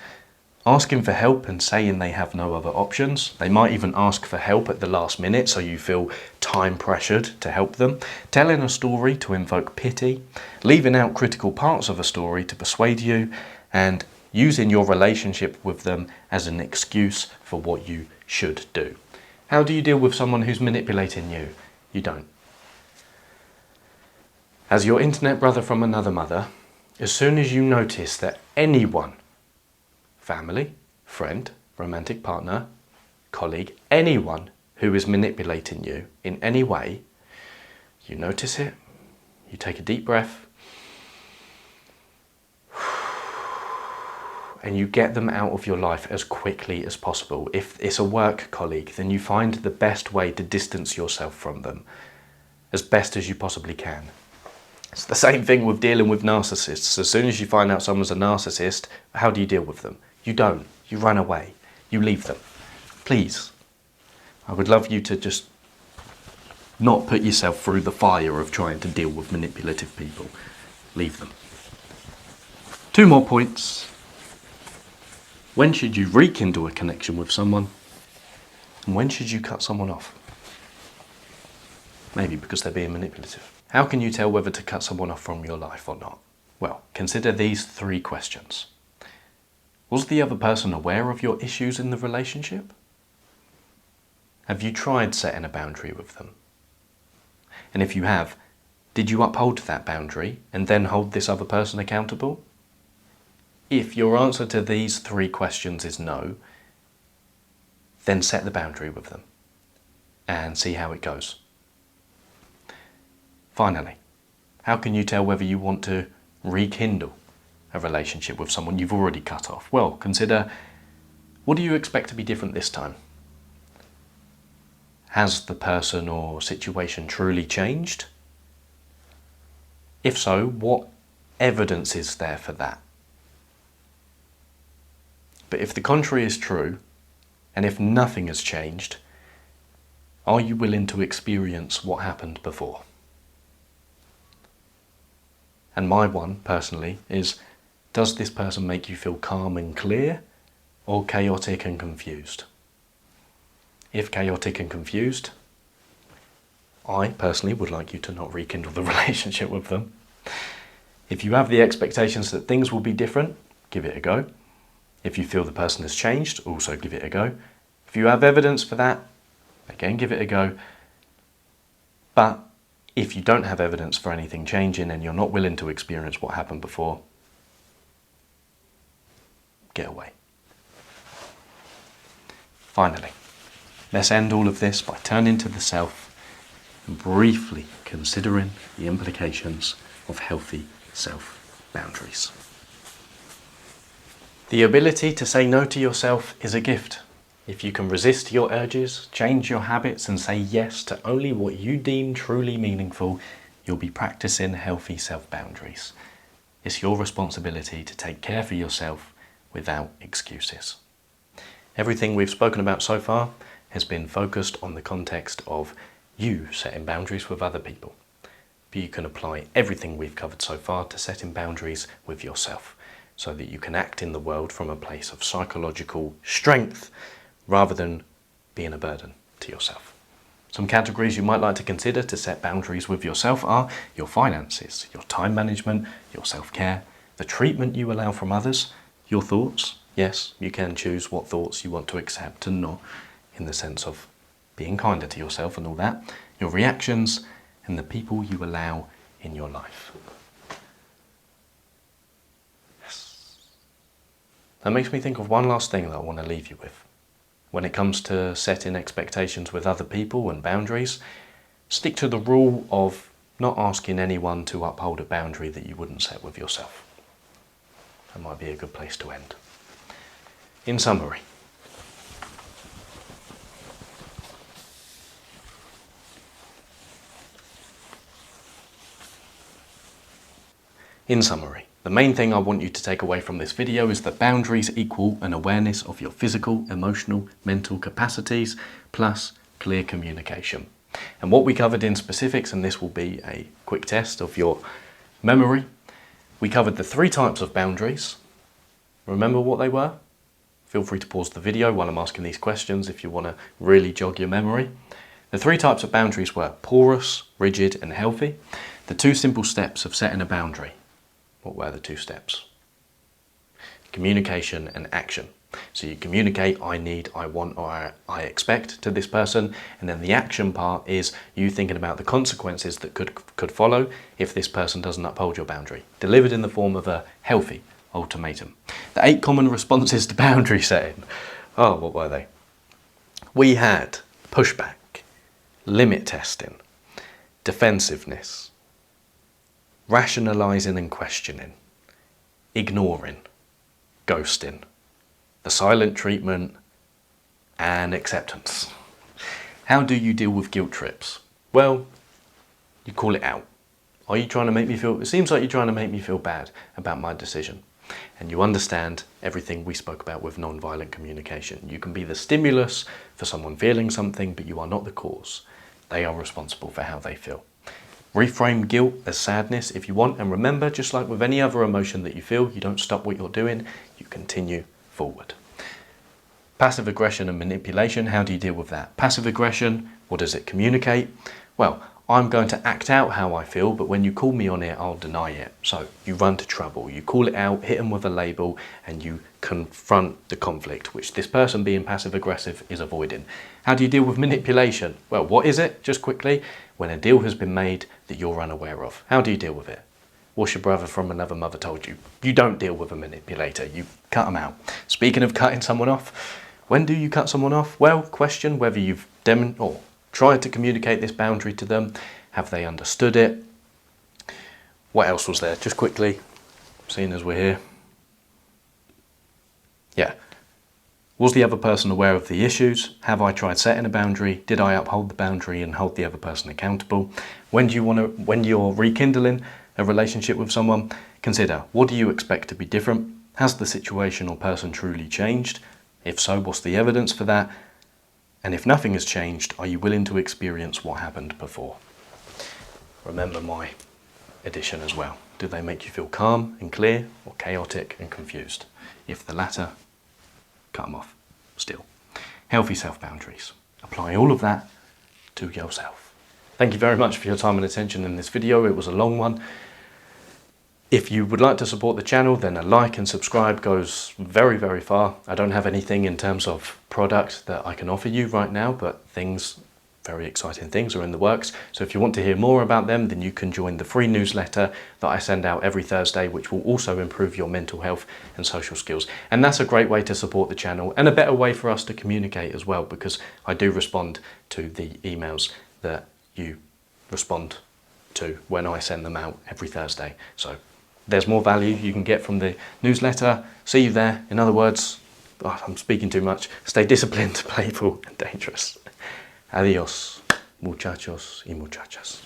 Asking for help and saying they have no other options. They might even ask for help at the last minute so you feel time pressured to help them. Telling a story to invoke pity. Leaving out critical parts of a story to persuade you. And using your relationship with them as an excuse for what you should do. How do you deal with someone who's manipulating you? You don't. As your internet brother from another mother, as soon as you notice that anyone, family, friend, romantic partner, colleague, anyone who is manipulating you in any way, you notice it, you take a deep breath, and you get them out of your life as quickly as possible. If it's a work colleague, then you find the best way to distance yourself from them as best as you possibly can. It's the same thing with dealing with narcissists. As soon as you find out someone's a narcissist, how do you deal with them? You don't. You run away. You leave them. Please. I would love you to just not put yourself through the fire of trying to deal with manipulative people. Leave them. 2 more points. When should you rekindle a connection with someone? And when should you cut someone off? Maybe because they're being manipulative. How can you tell whether to cut someone off from your life or not? Well, consider these 3 questions. Was the other person aware of your issues in the relationship? Have you tried setting a boundary with them? And if you have, did you uphold that boundary and then hold this other person accountable? If your answer to these 3 questions is no, then set the boundary with them and see how it goes. Finally, how can you tell whether you want to rekindle a relationship with someone you've already cut off? Well, consider, what do you expect to be different this time? Has the person or situation truly changed? If so, what evidence is there for that? But if the contrary is true, and if nothing has changed, are you willing to experience what happened before? And my one, personally, is, does this person make you feel calm and clear, or chaotic and confused? If chaotic and confused, I personally would like you to not rekindle the relationship with them. If you have the expectations that things will be different, give it a go. If you feel the person has changed, also give it a go. If you have evidence for that, again, give it a go. But if you don't have evidence for anything changing and you're not willing to experience what happened before, get away. Finally, let's end all of this by turning to the self and briefly considering the implications of healthy self-boundaries. The ability to say no to yourself is a gift. If you can resist your urges, change your habits and say yes to only what you deem truly meaningful, you'll be practicing healthy self-boundaries. It's your responsibility to take care for yourself without excuses. Everything we've spoken about so far has been focused on the context of you setting boundaries with other people. But you can apply everything we've covered so far to setting boundaries with yourself, so that you can act in the world from a place of psychological strength rather than being a burden to yourself. Some categories you might like to consider to set boundaries with yourself are your finances, your time management, your self-care, the treatment you allow from others, your thoughts. Yes, you can choose what thoughts you want to accept and not, in the sense of being kinder to yourself and all that, your reactions, and the people you allow in your life. That makes me think of one last thing that I want to leave you with. When it comes to setting expectations with other people and boundaries, stick to the rule of not asking anyone to uphold a boundary that you wouldn't set with yourself. That might be a good place to end. In summary, the main thing I want you to take away from this video is that boundaries equal an awareness of your physical, emotional, mental capacities, plus clear communication. And what we covered in specifics, and this will be a quick test of your memory, we covered the 3 types of boundaries. Remember what they were? Feel free to pause the video while I'm asking these questions if you want to really jog your memory. The 3 types of boundaries were porous, rigid, and healthy. The 2 simple steps of setting a boundary. What were the 2 steps? Communication and action. So you communicate, I need, I want, or I expect to this person, and then the action part is you thinking about the consequences that could follow if this person doesn't uphold your boundary, delivered in the form of a healthy ultimatum. The 8 common responses to boundary setting. Oh, what were they? We had pushback, limit testing, defensiveness, rationalizing and questioning, ignoring, ghosting, the silent treatment, and acceptance. How do you deal with guilt trips? Well, you call it out. Are you trying to make me feel, it seems like you're trying to make me feel bad about my decision. And you understand everything we spoke about with non-violent communication. You can be the stimulus for someone feeling something, but you are not the cause. They are responsible for how they feel. Reframe guilt as sadness if you want, and remember, just like with any other emotion that you feel, you don't stop what you're doing, you continue forward. Passive aggression and manipulation, how do you deal with that? Passive aggression, what does it communicate? Well, I'm going to act out how I feel, but when you call me on it, I'll deny it. So you run to trouble, you call it out, hit them with a label, and you confront the conflict, which this person being passive aggressive is avoiding. How do you deal with manipulation? Well, what is it? Just quickly, when a deal has been made that you're unaware of. How do you deal with it? What's your brother from another mother told you? You don't deal with a manipulator, you cut them out. Speaking of cutting someone off, when do you cut someone off? Well, question whether you've tried to communicate this boundary to them. Have they understood it? What else was there? Just quickly, seeing as we're here. Yeah. Was the other person aware of the issues? Have I tried setting a boundary? Did I uphold the boundary and hold the other person accountable? When you're rekindling a relationship with someone, consider, what do you expect to be different? Has the situation or person truly changed? If so, what's the evidence for that? And if nothing has changed, are you willing to experience what happened before? Remember my addition as well. Do they make you feel calm and clear, or chaotic and confused? If the latter, cut them off. Still. Healthy self-boundaries. Apply all of that to yourself. Thank you very much for your time and attention in this video. It was a long one. If you would like to support the channel, then a like and subscribe goes very, very far. I don't have anything in terms of product that I can offer you right now, but very exciting things are in the works. So if you want to hear more about them, then you can join the free newsletter that I send out every Thursday, which will also improve your mental health and social skills. And that's a great way to support the channel and a better way for us to communicate as well, because I do respond to the emails that you respond to when I send them out every Thursday. So there's more value you can get from the newsletter. See you there. In other words, I'm speaking too much. Stay disciplined, playful and dangerous. Adios, muchachos y muchachas.